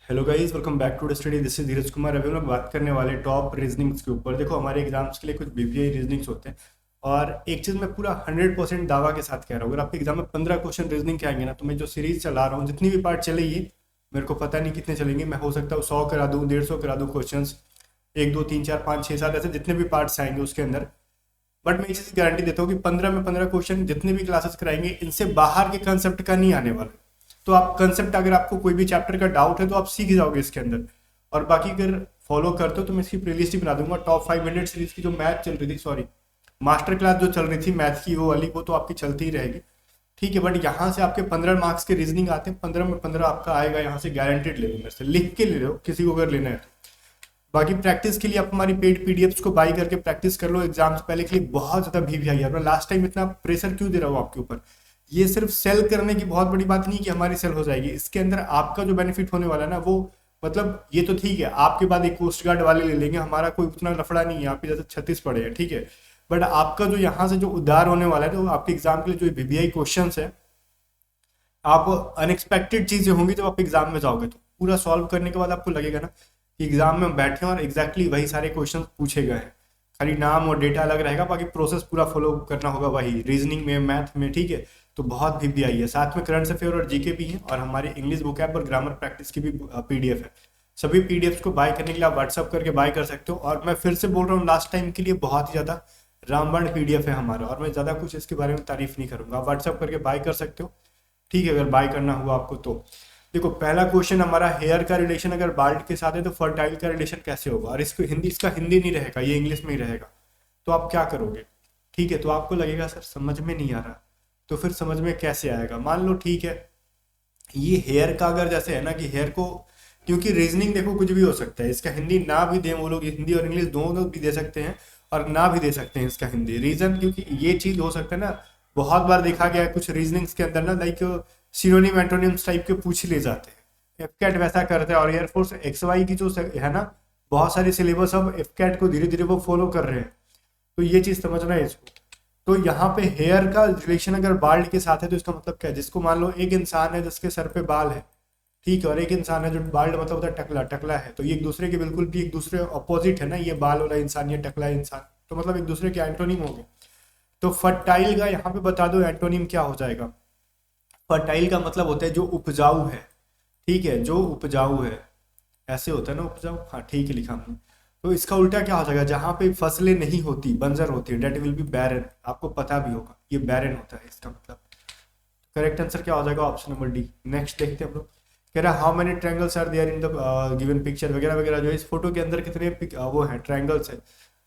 Hello guys, welcome back to study. This is Dheeraj Kumar. अभी हम लोग बात करने वाले टॉप रीजनिंग्स के ऊपर। देखो, हमारे एग्जाम्स के लिए कुछ बीपीआई रीजनिंग्स होते हैं, और एक चीज़ मैं पूरा 100% दावा के साथ कह रहा हूँ, अगर आपके एग्जाम में 15 क्वेश्चन रीजनिंग के आएंगे ना, तो मैं जो सीरीज चला रहा हूँ, जितनी भी पार्ट चलेगी, मेरे को पता नहीं कितने चलेंगे। मैं हो सकता है 100 करा दूँ, 150 करा दूँ क्वेश्चन, एक दो तीन चार पाँच छः सात, ऐसे जितने भी पार्ट्स आएंगे उसके अंदर। बट मैं इस चीज़ की गारंटी देता हूँ कि 15 में 15 क्वेश्चन जितने भी क्लासेस कराएंगे, इनसे बाहर के कंसेप्ट का नहीं आने वाला। तो आप कंसेप्ट, अगर आपको कोई भी चैप्टर का डाउट है तो आप सीख जाओगे इसके अंदर। और बाकी अगर फॉलो करते हो तो मैं इसकी प्लेलिस्ट ही बना दूंगा। टॉप 5 मिनट सीरीज की जो मैथ चल रही थी, सॉरी, मास्टर क्लास जो चल रही थी मैथ की, वो वाली, वो तो आपकी चलती ही रहेगी। ठीक है, बट यहाँ से आपके 15 मार्क्स के रीजनिंग आते हैं, 15 में 15 आपका आएगा यहाँ से, गारंटेड। ले लो मेरे से, लिख के ले लो किसी को अगर लेना है तो। बाकी प्रैक्टिस के लिए आप हमारी पेड पीडीएफ्स को बाई करके प्रैक्टिस कर लो। एग्जाम से पहले के लिए बहुत ज्यादा भी आई है। मैं लास्ट टाइम इतना प्रेशर क्यों दे रहा हूँ आपके ऊपर? ये सिर्फ सेल करने की बहुत बड़ी बात नहीं कि हमारी सेल हो जाएगी। इसके अंदर आपका जो बेनिफिट होने वाला है ना, वो मतलब ये तो ठीक है, आपके बाद एक कोस्ट गार्ड वाले ले लेंगे, हमारा कोई उतना लफड़ा नहीं है, आपके जैसे 36 पड़े हैं, ठीक है। बट आपका जो यहाँ से जो उद्धार होने वाला है, तो आपके एग्जाम के लिए जो वीबीआई क्वेश्चन है, आप अनएक्सपेक्टेड चीजें होंगी जब आप एग्जाम में जाओगे, तो पूरा सॉल्व करने के बाद आपको लगेगा ना कि एग्जाम में बैठे हैं और एग्जैक्टली वही सारे क्वेश्चन पूछे गए हैं। खाली नाम और डेटा अलग रहेगा, बाकी प्रोसेस पूरा फॉलो करना होगा वही रीजनिंग में, मैथ में, ठीक है। तो बहुत भी आई है, साथ में करंट अफेयर और जीके भी है, और हमारे इंग्लिश बुक ऐप और ग्रामर प्रैक्टिस की भी पीडीएफ है। सभी पीडीएफ को बाय करने के लिए आप व्हाट्सअप करके बाय कर सकते हो। और मैं फिर से बोल रहा हूँ, लास्ट टाइम के लिए बहुत ही ज़्यादा रामबाण पीडीएफ है हमारा, और मैं ज़्यादा कुछ इसके बारे में तारीफ नहीं करूंगा। आप व्हाट्सअप करके बाय कर सकते हो, ठीक है, अगर बाय करना हुआ आपको तो। देखो, पहला क्वेश्चन हमारा, हेयर का रिलेशन अगर बाल्ड के साथ है तो फर्टाइल का रिलेशन कैसे होगा? और इसको हिंदी, इसका हिंदी नहीं रहेगा, ये इंग्लिश में ही रहेगा। तो आप क्या करोगे? ठीक है, तो आपको लगेगा सर समझ में नहीं आ रहा, तो फिर समझ में कैसे आएगा? मान लो, ठीक है, ये हेयर का अगर जैसे है ना कि हेयर को, क्योंकि रीजनिंग देखो कुछ भी हो सकता है, इसका हिंदी ना भी दें वो लोग, हिंदी और इंग्लिश दोनों भी दे सकते हैं, और ना भी दे सकते हैं इसका हिंदी। रीजन, क्योंकि ये चीज हो सकता है ना, बहुत बार देखा गया है कुछ रीजनिंग्स के अंदर ना, लाइक सिनोनिम एंटोनिम्स टाइप के पूछ ले जाते हैं। एफकेट वैसा करते हैं, और एयरफोर्स एक्स वाई की जो है ना, बहुत सारे सिलेबस अब एफकेट को धीरे धीरे वो फॉलो कर रहे हैं। तो ये चीज समझना है इसको। तो यहाँ पे हेयर का रिलेशन अगर बाल्ड के साथ है, तो इसका मतलब क्या है? जिसको मान लो एक इंसान है जिसके सर पे बाल है, ठीक है, और एक इंसान है जो बाल्ड मतलब होता है टकला, टकला है, तो ये एक दूसरे के बिल्कुल भी एक दूसरे अपोजिट है ना, ये बाल वाला इंसान, ये टकला इंसान, तो मतलब एक दूसरे के एंटोनिम हो गए। तो फर्टाइल का यहाँ पे बता दो एंटोनिम क्या हो जाएगा। फर्टाइल का मतलब होता है जो उपजाऊ है, ठीक है, जो उपजाऊ है, ऐसे होता है ना उपजाऊ, हाँ ठीक है, लिखा हमने। तो इसका उल्टा क्या हो जाएगा? जहां पे फसलें नहीं होती, बंजर होती है, डेट विल बी बैरन। आपको पता भी होगा ये बैरन होता है इसका मतलब। करेक्ट आंसर क्या हो जाएगा? Option number D. नेक्स्ट देखते हैं हम लोग। कह रहा है how many triangles are there in the given picture, वगैरह वगैरह, जो इस फोटो के अंदर कितने वो है ट्रायंगल्स है।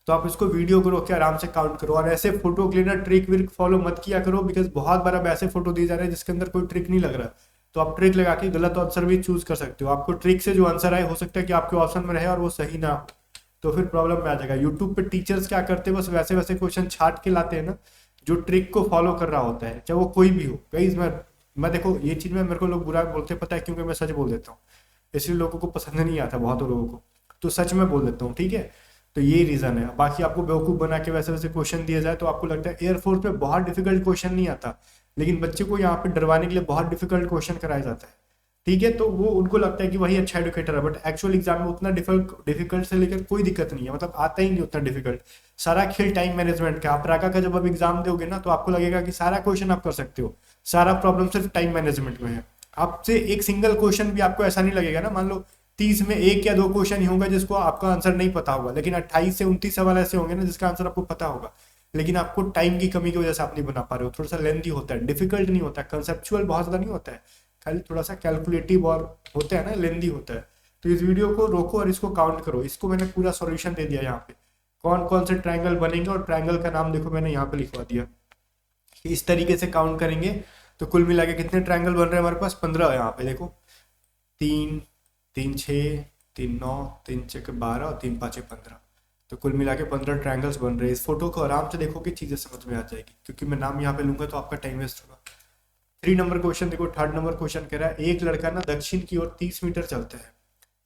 तो आप इसको वीडियो करो के आराम से काउंट करो, और ऐसे फोटो के लिए ना ट्रिक विक फॉलो मत किया करो, बिकॉज बहुत बार अब ऐसे फोटो दिए जा रहे हैं जिसके अंदर कोई ट्रिक नहीं लग रहा। तो आप ट्रिक लगा के गलत आंसर भी चूज कर सकते हो। आपको ट्रिक से जो आंसर आए, हो सकता है कि आपके ऑप्शन में रहे और वो सही ना हो, तो फिर प्रॉब्लम में आ जाएगा। यूट्यूब पे टीचर्स क्या करते हैं, बस वैसे वैसे क्वेश्चन छाट के लाते हैं ना, जो ट्रिक को फॉलो कर रहा होता है, चाहे वो कोई भी हो। गाइस, मैं देखो, ये चीज में मेरे को लोग बुरा बोलते हैं, पता है, क्योंकि मैं सच बोल देता हूँ, इसलिए लोगों को पसंद नहीं आता, बहुत लोगों को। तो सच में बोल देता हूँ, ठीक है। तो ये रीजन है। बाकी आपको बेवकूफ बना के वैसे वैसे क्वेश्चन दिया जाए, तो आपको लगता है एयरफोर्स में बहुत डिफिकल्ट क्वेश्चन नहीं आता, लेकिन बच्चे को यहाँ पे डरवाने के लिए बहुत डिफिकल्ट क्वेश्चन कराया जाता है, ठीक है। तो वो उनको लगता है कि वही अच्छा एडुकेटर है, बट एक्चुअल एग्जाम में उतना डिफिकल्ट से लेकर कोई दिक्कत नहीं है, मतलब आता ही नहीं उतना डिफिकल्ट। सारा खेल टाइम मैनेजमेंट का। आप राका का जब आप एग्जाम दोगे ना, तो आपको लगेगा कि सारा क्वेश्चन आप कर सकते हो, सारा प्रॉब्लम सिर्फ टाइम मैनेजमेंट में है। आपसे एक सिंगल क्वेश्चन भी आपको ऐसा नहीं लगेगा ना, मान लो 30 में एक या दो क्वेश्चन ही होगा जिसको आपका आंसर नहीं पता होगा, लेकिन 28 से 29 सवाल ऐसे होंगे ना जिसका आंसर आपको पता होगा, लेकिन आपको टाइम की कमी की वजह से आप नहीं बना पा रहे हो। थोड़ा सा लेंथी होता है, डिफिकल्ट नहीं होता, कंसेप्चुअल बहुत ज्यादा नहीं होता है, खाली थोड़ा सा कैलकुलेटिव और होता है ना, लेंदी होता है। तो इस वीडियो को रोको और इसको काउंट करो। इसको मैंने पूरा सॉल्यूशन दे दिया यहाँ पे, कौन कौन से ट्रायंगल बनेंगे, और ट्रायंगल का नाम देखो मैंने यहाँ पे लिखवा दिया। इस तरीके से काउंट करेंगे तो कुल मिला के कितने ट्रायंगल बन रहे हैं हमारे पास? 15 यहाँ पे देखो, 3 3 6 3 9 3 6 12 और 3 5 15। तो कुल मिला के 15 ट्रायंगल्स बन रहे हैं। इस फोटो को आराम से देखो कि चीजें समझ में आ जाएगी, क्योंकि मैं नाम यहाँ पे लूंगा तो आपका टाइम वेस्ट होगा। 3 नंबर क्वेश्चन देखो, 3rd नंबर क्वेश्चन कह रहा है एक लड़का ना दक्षिण की ओर 30 मीटर चलता है,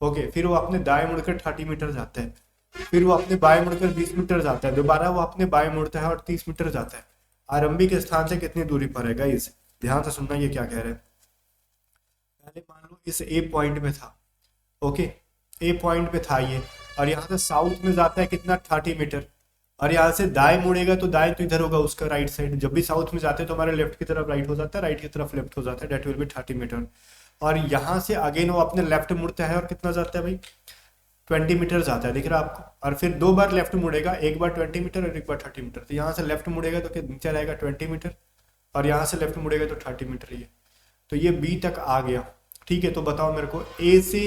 ओके, फिर वो अपने दाएं मुड़कर 30 मीटर जाता है, फिर वो अपने बाएं मुड़कर 20 मीटर जाता है, दोबारा वो अपने बाएं मुड़ता है और 30 मीटर जाता है। आरंभिक स्थान से कितनी दूरी पर है? गाइस ध्यान से सुनना, ये क्या कह रहे हैं। पहले मान लो इस ए पॉइंट में था, ओके, ए पॉइंट पे था ये, और यहाँ से साउथ में जाता है कितना 30 मीटर, और यहाँ से दाएं मुड़ेगा तो दाएं तो इधर होगा उसका राइट साइड, जब भी साउथ में जाते हैं तो हमारे लेफ्ट की तरफ राइट हो जाता है, राइट की तरफ लेफ्ट हो जाता है, डेट विल बी 30 मीटर। और यहाँ से अगेन वो अपने लेफ्ट मुड़ता है और कितना जाता है भाई 20 मीटर जाता है, दिख रहा है आपको, और फिर 2 बार लेफ्ट मुड़ेगा, एक बार 20 मीटर और एक बार 30 मीटर, तो यहाँ से लेफ्ट मुड़ेगा तो नीचे रहेगा 20 मीटर, और यहाँ से लेफ्ट मुड़ेगा तो 30 मीटर ही है, तो ये बी तक आ गया। ठीक है, तो बताओ मेरे को ए से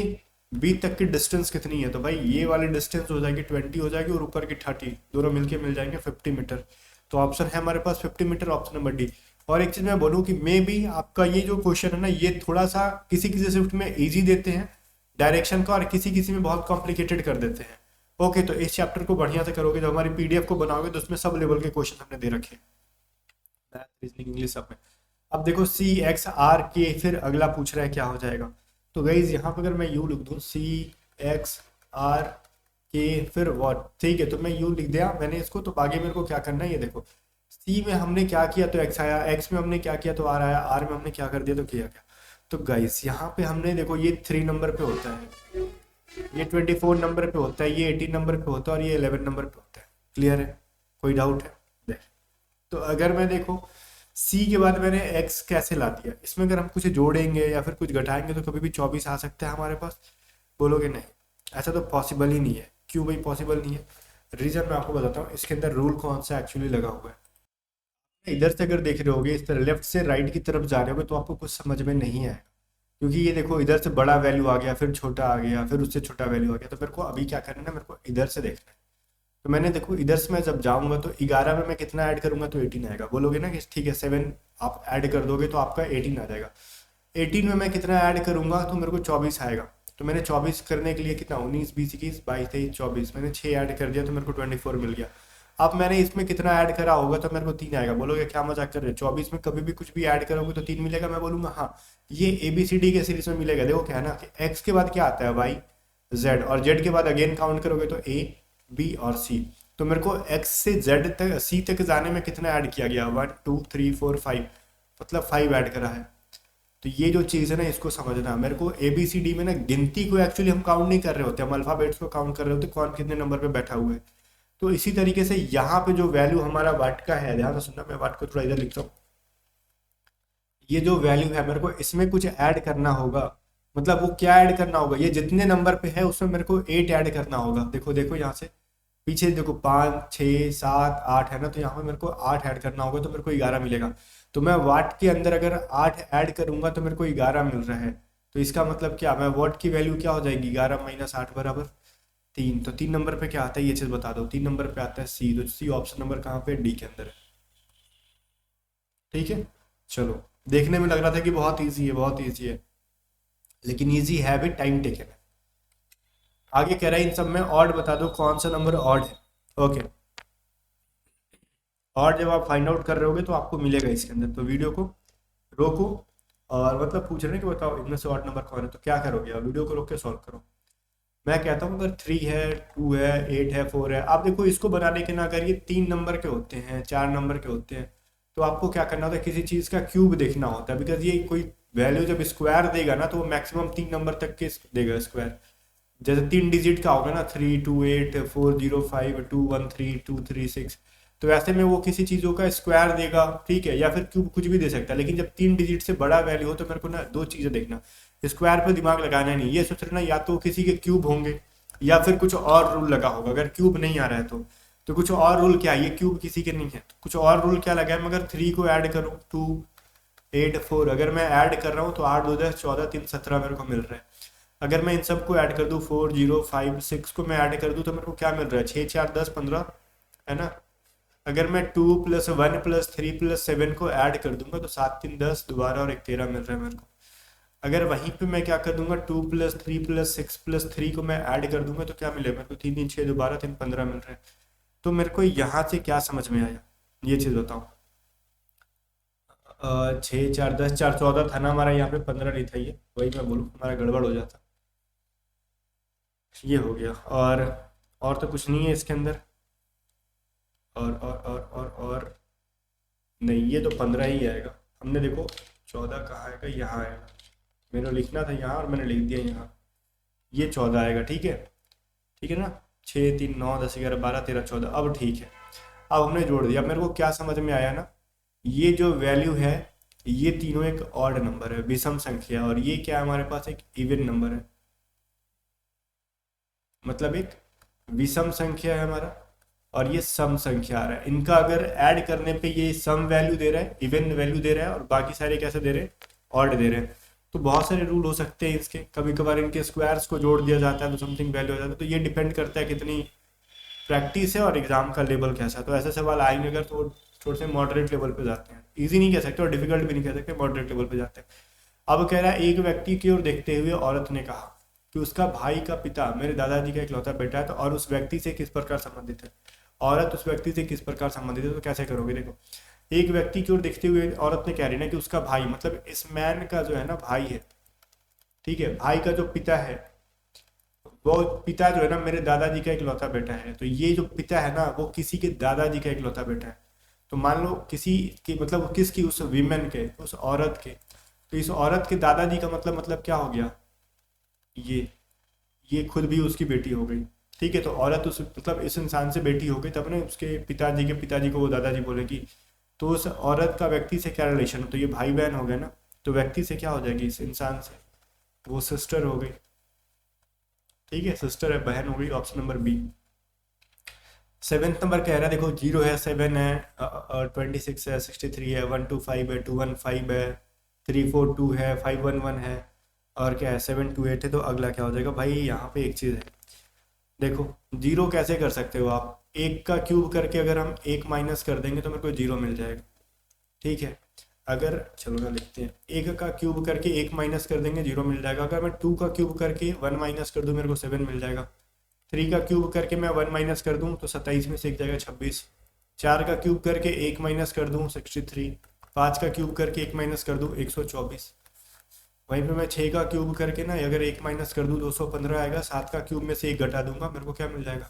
बी तक की डिस्टेंस कितनी है, तो भाई ये वाली डिस्टेंस हो जाएगी 20 हो जाएगी, और ऊपर की 30, दोनों मिलके मिल जाएंगे 50 मीटर। तो ऑप्शन है हमारे पास 50 मीटर, ऑप्शन नंबर डी। और एक चीज मैं बोलूँ कि मे भी आपका ये जो क्वेश्चन है ना, ये थोड़ा सा किसी किसी शिफ्ट में इजी देते हैं डायरेक्शन का, और किसी किसी में बहुत कॉम्प्लिकेटेड कर देते हैं। ओके, तो इस चैप्टर को बढ़िया से करोगे, जब हमारी पीडीएफ को बनाओगे तो उसमें सब लेवल के क्वेश्चन हमने दे रखे हैं, मैथ, रीजनिंग, इंग्लिश सब में। अब देखो सी एक्स आर के, फिर अगला पूछ रहा है क्या हो जाएगा। तो गाइज यहाँ पे अगर मैं यू लिख दूँ सी एक्स आर के फिर वॉट, ठीक है, तो मैं यू लिख दिया मैंने इसको, तो आगे मेरे को क्या करना है, ये देखो सी में हमने क्या किया तो एक्स आया, एक्स में हमने क्या किया तो आर आया, आर में हमने क्या कर दिया तो किया क्या। तो गाइस यहाँ पे हमने देखो ये 3 नंबर पे होता है, ये 24 नंबर पे होता है, ये 18 नंबर पे होता है, और ये 11 नंबर पे होता है। क्लियर है, कोई डाउट है? देख, तो अगर मैं देखो सी के बाद मैंने एक्स कैसे ला दिया, इसमें अगर हम कुछ जोड़ेंगे या फिर कुछ घटाएंगे तो कभी भी 24 आ सकता है हमारे पास। बोलोगे नहीं, ऐसा तो पॉसिबल ही नहीं है। क्यों भाई पॉसिबल नहीं है? रीजन मैं आपको बताता हूँ, इसके अंदर रूल कौन सा एक्चुअली लगा हुआ है। इधर से अगर देख रहे होगे, इस तरह लेफ्ट से राइट की तरफ जा रहे होगे तो आपको कुछ समझ में नहीं आएगा, क्योंकि ये देखो इधर से बड़ा वैल्यू आ गया, फिर छोटा आ गया, फिर उससे छोटा वैल्यू आ गया। तो मेरे को अभी क्या करना है ना, मेरे को इधर से देखना है। तो मैंने देखो इधर से मैं जब जाऊंगा तो 11 में मैं कितना ऐड करूंगा तो 18 आएगा। बोलोगे ना कि ठीक है 7 आप ऐड कर दोगे तो आपका 18 आ जाएगा। 18 में मैं कितना ऐड करूंगा तो मेरे को 24 आएगा। तो मैंने 24 करने के लिए कितना 19 20 21 22 23 24, मैंने 6 ऐड कर दिया तो मेरे को 24 मिल गया। अब मैंने इसमें कितना ऐड करा होगा तो मेरे को 3 आएगा। बोलोगे क्या मजाक कर रहे हो, 24 में कभी भी कुछ भी ऐड करोगे तो 3 मिलेगा। मैं बोलूंगा हाँ, ये ABCD के सीरीज में मिलेगा। देखो क्या है ना कि एक्स के बाद क्या आता है वाई जेड, और जेड के बाद अगेन काउंट करोगे तो ए बी और सी। तो मेरे को एक्स से जेड तक सी तक जाने में कितना ऐड किया गया 1 2 3 4 5, मतलब 5 ऐड करा है। तो ये जो चीज़ है ना इसको समझना। मेरे को ABCD में ना गिनती को एक्चुअली हम काउंट नहीं कर रहे होते, हम अल्फाबेट्स को काउंट कर रहे होते कौन कितने नंबर पे बैठा हुआ है। तो इसी तरीके से यहाँ पे जो वैल्यू हमारा वाट का है, ध्यान से सुनना, मैं वाट को थोड़ा इधर लिखता हूँ। ये जो वैल्यू है मेरे को इसमें कुछ ऐड करना होगा। मतलब वो क्या ऐड करना होगा, ये जितने नंबर पे है उसमें मेरे को 8 ऐड करना होगा। देखो देखो यहाँ से पीछे देखो 5 6 7 8 है ना, तो यहाँ पे मेरे को 8 ऐड करना होगा तो मेरे को 11 मिलेगा। तो मैं वाट के अंदर अगर 8 ऐड करूंगा तो मेरे को 11 मिल रहा है। तो इसका मतलब क्या, मैं वाट की वैल्यू क्या हो जाएगी 11 - 8 बराबर 3। तो 3 नंबर पे क्या आता है ये चीज बता दो। 3 नंबर पे आता है सी, तो सी ऑप्शन नंबर कहाँ पे, डी के अंदर है। ठीक है, चलो। देखने में लग रहा था कि बहुत ईजी है, बहुत ईजी है, लेकिन ईजी है भी, टाइम टेकन है। आगे कह रहा है इन सब में ऑड बता दो कौन सा नंबर ऑड है। ओके, और जब आप फाइंड आउट कर रहे होगे तो आपको मिलेगा इसके अंदर। तो वीडियो को रोको और मतलब पूछ रहे हैं कि बताओ इनमें से ऑड नंबर कौन है, तो क्या करोगे आप, वीडियो को रोक के सॉल्व करो। मैं कहता हूँ अगर 3 है 2 है 8 है 4 है, आप देखो इसको बनाने के ना अगर ये 3 नंबर के होते हैं 4 नंबर के होते हैं तो आपको क्या करना होता है, किसी चीज़ का क्यूब देखना होता है। बिकॉज ये कोई वैल्यू जब स्क्वायर देगा ना तो वो मैक्सिमम 3 नंबर तक के देगा स्क्वायर। जैसे 3 डिजिट का होगा ना 3 2 8 4 0 5 2 1 3 2 3 6, तो ऐसे में वो किसी चीज़ों का स्क्वायर देगा, ठीक है, या फिर क्यूब कुछ भी दे सकता है। लेकिन जब 3 डिजिट से बड़ा वैल्यू हो तो मेरे को ना 2 चीज़ें देखना, स्क्वायर पे दिमाग लगाना नहीं, ये सोच रहे ना या तो किसी के क्यूब होंगे या फिर कुछ और रूल लगा होगा। अगर क्यूब नहीं आ रहा है तो कुछ और रूल क्या है, ये क्यूब किसी के नहीं है तो कुछ और रूल क्या लगा है। मैं अगर 3 को ऐड करूँ 2 8 4, अगर मैं ऐड कर रहा हूँ तो 8 2 10 14 3 17 मेरे को मिल रहा है। अगर मैं इन सब को ऐड कर दूँ 4 0 5 6 को मैं ऐड कर दूँ तो मेरे को क्या मिल रहा है 6 4 10 15, है ना। अगर मैं 2 + 1 + 3 + 7 को ऐड कर दूंगा तो 7 3 10 दोबारा और 1 13 मिल रहा है मेरे को। अगर वहीं पे मैं क्या कर दूंगा 2 + 3 + 6 + 3 को मैं ऐड कर दूंगा तो क्या मिलेगा मेरे को 3 3 6 दोबारा 3 15 मिल रहा है। तो मेरे को यहाँ से क्या समझ में आया ये चीज़ बताओ। 6 4 10 4 14 था ना हमारा, यहाँ पे 15 नहीं था, ये वही मैं बोलूँ हमारा गड़बड़ हो जाता। ये हो गया, और तो कुछ नहीं है इसके अंदर। और नहीं, ये तो 15 ही आएगा। हमने देखो 14 कहाँ आएगा, यहाँ आएगा। मेरे को लिखना था यहाँ और मैंने लिख दिया यहाँ। ये 14 आएगा, ठीक है, ठीक है ना। 6 3 9 10 11 12 13 14, अब ठीक है। अब हमने जोड़ दिया, मेरे को क्या समझ में आया ना, ये जो वैल्यू है ये तीनों एक ऑड नंबर है, विषम संख्या है, और ये क्या है हमारे पास एक इवन नंबर है, मतलब एक विषम संख्या है हमारा, और ये सम संख्या आ रहा है। इनका अगर ऐड करने पे ये सम वैल्यू दे रहा है, इवन वैल्यू दे रहा है, और बाकी सारे कैसे दे रहे हैं, ऑड दे रहे हैं। तो बहुत सारे रूल हो सकते हैं इसके, कभी कभार इनके स्क्वायर्स को जोड़ दिया जाता है तो समथिंग वैल्यू हो जाता है। तो ये डिपेंड करता है कितनी प्रैक्टिस है और एग्जाम का लेवल कैसा है। तो ऐसे सवाल आएंगे अगर तो थोड़े से मॉडरेट लेवल पे जाते हैं, इजी नहीं कह सकते और डिफिकल्ट भी नहीं कह सकते, मॉडरेट लेवल पे जाते हैं। अब कह रहा है एक व्यक्ति की ओर देखते हुए औरत ने कहा कि उसका भाई का पिता मेरे दादाजी का इकलौता बेटा है, तो और उस व्यक्ति से किस प्रकार संबंधित है। औरत उस व्यक्ति से किस प्रकार संबंधित है, तो कैसे करोगे। देखो एक व्यक्ति की ओर देखते हुए औरत ने कह रही ना कि उसका भाई, मतलब इस मैन का जो है ना भाई है, ठीक है, भाई का जो पिता है, वो पिता जो है ना मेरे दादाजी का इकलौता बेटा है। तो ये जो पिता है ना वो किसी के दादाजी का इकलौता बेटा है। तो मान लो किसी की, मतलब किसकी, उस विमेन के, उस औरत के। तो इस औरत के दादाजी का मतलब क्या हो गया, ये खुद भी उसकी बेटी हो गई, ठीक है। तो औरत उस, मतलब इस इंसान से बेटी हो गई, तब ना उसके पिताजी के पिताजी को वो दादाजी बोलेगी। तो उस औरत का व्यक्ति से क्या रिलेशन हो, तो ये भाई बहन हो गए ना, तो व्यक्ति से क्या हो जाएगी, इस इंसान से वो सिस्टर हो गई, ठीक है, सिस्टर है, बहन हो गई, option number B. Seventh number कह रहा है, देखो 0 है, 7 है, 26 है, 63 है, 125 है, 215 है, 342 है, 511 है, और क्या है 728 है। तो अगला क्या हो जाएगा भाई, यहाँ पे एक चीज़ है, देखो 0 कैसे कर सकते हो आप, एक का क्यूब करके अगर हम एक माइनस कर देंगे तो मेरे को 0 मिल जाएगा, ठीक है। अगर चलो ना लिखते हैं, एक का क्यूब करके एक माइनस कर देंगे 0 मिल जाएगा। अगर मैं 2 का क्यूब करके 1 माइनस कर दूं मेरे को 7 मिल जाएगा। 3 का क्यूब करके मैं 1 माइनस कर दूं तो 27 में से एक जाएगा 26। 4 का क्यूब करके 1 माइनस कर दूं 63। 5 का क्यूब करके 1 माइनस कर दूं 124। वहीं पे मैं 6 का क्यूब करके ना अगर 1 माइनस कर दूं 215 आएगा। 7 का क्यूब में से 1 घटा दूंगा, मेरे को क्या मिल जाएगा,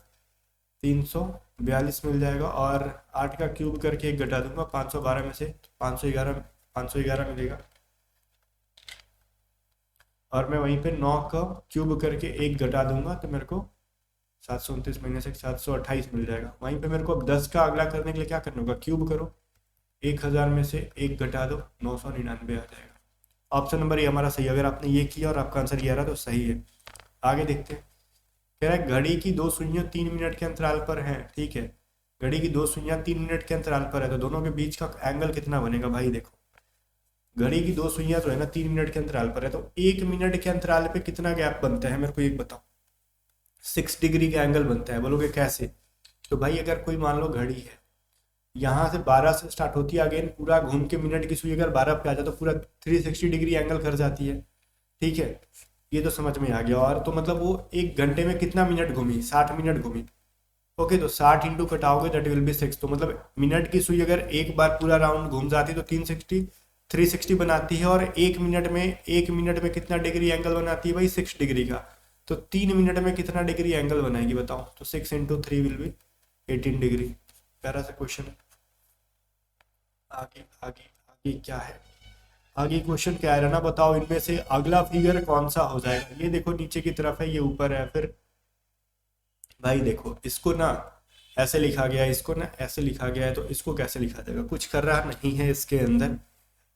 342 मिल जाएगा। और 8 का क्यूब करके 1 घटा दूंगा 512 में से, 511 मिलेगा। और मैं वहीं पे 9 का क्यूब करके 1 घटा दूंगा तो मेरे को 729 महीने से 728 मिल जाएगा। वहीं पे मेरे को अब 10 का अगला करने के लिए क्या करना होगा, क्यूब करो, 1000 में से 1 घटा दो, 999 आ जाएगा। ऑप्शन नंबर ये हमारा सही है। अगर आपने ये किया और आपका आंसर ये आ रहा तो सही है। आगे देखते हैं, कह रहा है घड़ी की 2 सुइयां 3 मिनट के अंतराल पर हैं, ठीक है। घड़ी की 2 सुइयां 3 मिनट के अंतराल पर है, तो दोनों के बीच का एंगल कितना बनेगा भाई। देखो घड़ी की 2 सुइयां जो है ना 3 मिनट के अंतराल पर है, तो 1 मिनट के अंतराल पे कितना गैप बनता है, मेरे को एक बताओ। 6 डिग्री का एंगल बनता है। बोलोगे कैसे, तो भाई अगर कोई मान लो घड़ी है, यहाँ से 12 से स्टार्ट होती है, अगेन पूरा घूम के मिनट की सुई अगर 12 पे आ जाए तो पूरा 360 डिग्री एंगल कर जाती है, ठीक है। ये तो समझ में आ गया। और तो मतलब वो 1 घंटे में कितना मिनट घूमी, 60 मिनट घूमी। ओके, तो 60 इंटू कटाओगे दैट विल बी 6। तो मतलब मिनट की सुई अगर एक बार पूरा राउंड घूम जाती है तो 360 बनाती है, और 1 मिनट में कितना डिग्री एंगल बनाती है भाई, 6 डिग्री का। तो 3 मिनट में कितना डिग्री एंगल बनाएगी बताओ, तो 6 इंटू 3 विल बी 18 डिग्री। प्यारा सा क्वेश्चन है। आगे आगे आगे क्या है, आगे क्वेश्चन क्या है ना, बताओ इनमें से अगला फिगर कौन सा हो जाएगा। ये देखो नीचे की तरफ है, ये ऊपर है। फिर भाई देखो इसको ना ऐसे लिखा गया है, इसको ना ऐसे लिखा गया है, तो इसको कैसे लिखा जाएगा, कुछ कर रहा नहीं है इसके अंदर।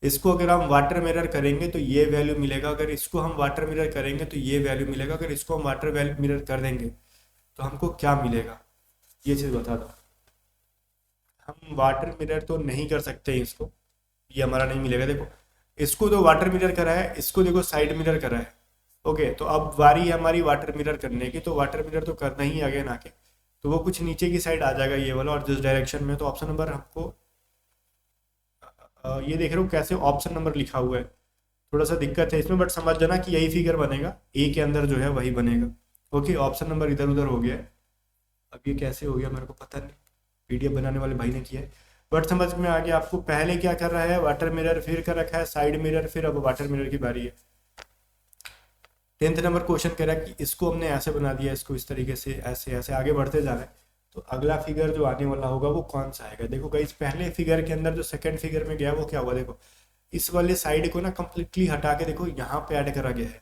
इसको अगर हम वाटर मिरर करेंगे तो ये वैल्यू मिलेगा, अगर इसको हम वाटर मिरर करेंगे तो ये वैल्यू मिलेगा, अगर इसको हम वाटर मिरर कर देंगे तो हमको क्या मिलेगा, ये चीज़ बता दो। हम वाटर मिरर तो नहीं कर सकते इसको, ये हमारा नहीं मिलेगा। देखो इसको तो वाटर मिरर करा है, इसको देखो साइड मिरर करा है। ओके, तो अब बारी है हमारी वाटर मिरर करने की, तो वाटर मिरर तो करना ही आगे ना के, तो वो कुछ नीचे की साइड आ जाएगा ये वाला, और जिस डायरेक्शन में। तो ऑप्शन नंबर हमको ये देख रहे हो कैसे ऑप्शन नंबर लिखा हुआ है, थोड़ा सा दिक्कत है इसमें, बट समझ जाना कि यही फिगर बनेगा, ए के अंदर जो है वही बनेगा। ओके, ऑप्शन नंबर इधर उधर हो गया है। अब ये कैसे हो गया मेरे को पता नहीं, पीडीएफ बनाने वाले भाई ने किया है, बट समझ में आ गया आपको। पहले क्या कर रहा है, वाटर मिरर, फिर कर रखा है साइड मिरर, फिर अब वाटर मिरर की बारी है। 10th नंबर क्वेश्चन कह रहा है कि इसको हमने ऐसे बना दिया, इसको इस तरीके से, ऐसे ऐसे आगे बढ़ते जा रहे हैं, तो अगला फिगर जो आने वाला होगा वो कौन सा आएगा। देखो गाइस, पहले फिगर के अंदर जो सेकंड फिगर में गया वो क्या हुआ, देखो इस वाले साइड को ना कंप्लीटली हटा के देखो यहाँ पे ऐड करा गया है।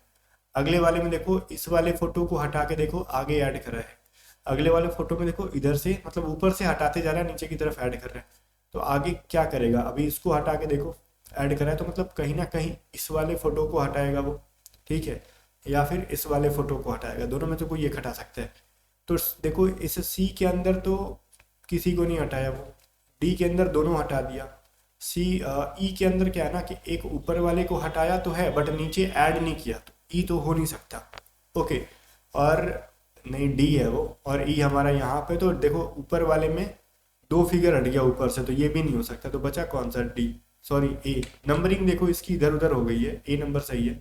अगले वाले में देखो इस वाले फोटो को हटा के देखो आगे ऐड करा है, अगले वाले फोटो में देखो इधर से मतलब ऊपर से हटाते जा रहा है नीचे की तरफ ऐड कर रहा है, तो आगे क्या करेगा, अभी इसको हटा के देखो ऐड करा है, तो मतलब कहीं ना कहीं इस वाले फोटो को हटाएगा वो, ठीक है, या फिर इस वाले फोटो को हटाएगा, दोनों में से कोई एक हटा सकता है। तो देखो इस सी के अंदर तो किसी को नहीं हटाया वो, डी के अंदर दोनों हटा दिया, सी ई के अंदर क्या है ना कि एक ऊपर वाले को हटाया तो है बट नीचे ऐड नहीं किया, तो ई तो हो नहीं सकता। ओके, और नहीं डी है वो, और ई हमारा यहाँ पे, तो देखो ऊपर वाले में दो फिगर हट गया ऊपर से, तो ये भी नहीं हो सकता, तो बचा कौन सा, डी, सॉरी ए। नंबरिंग देखो इसकी इधर उधर हो गई है, ए नंबर सही है।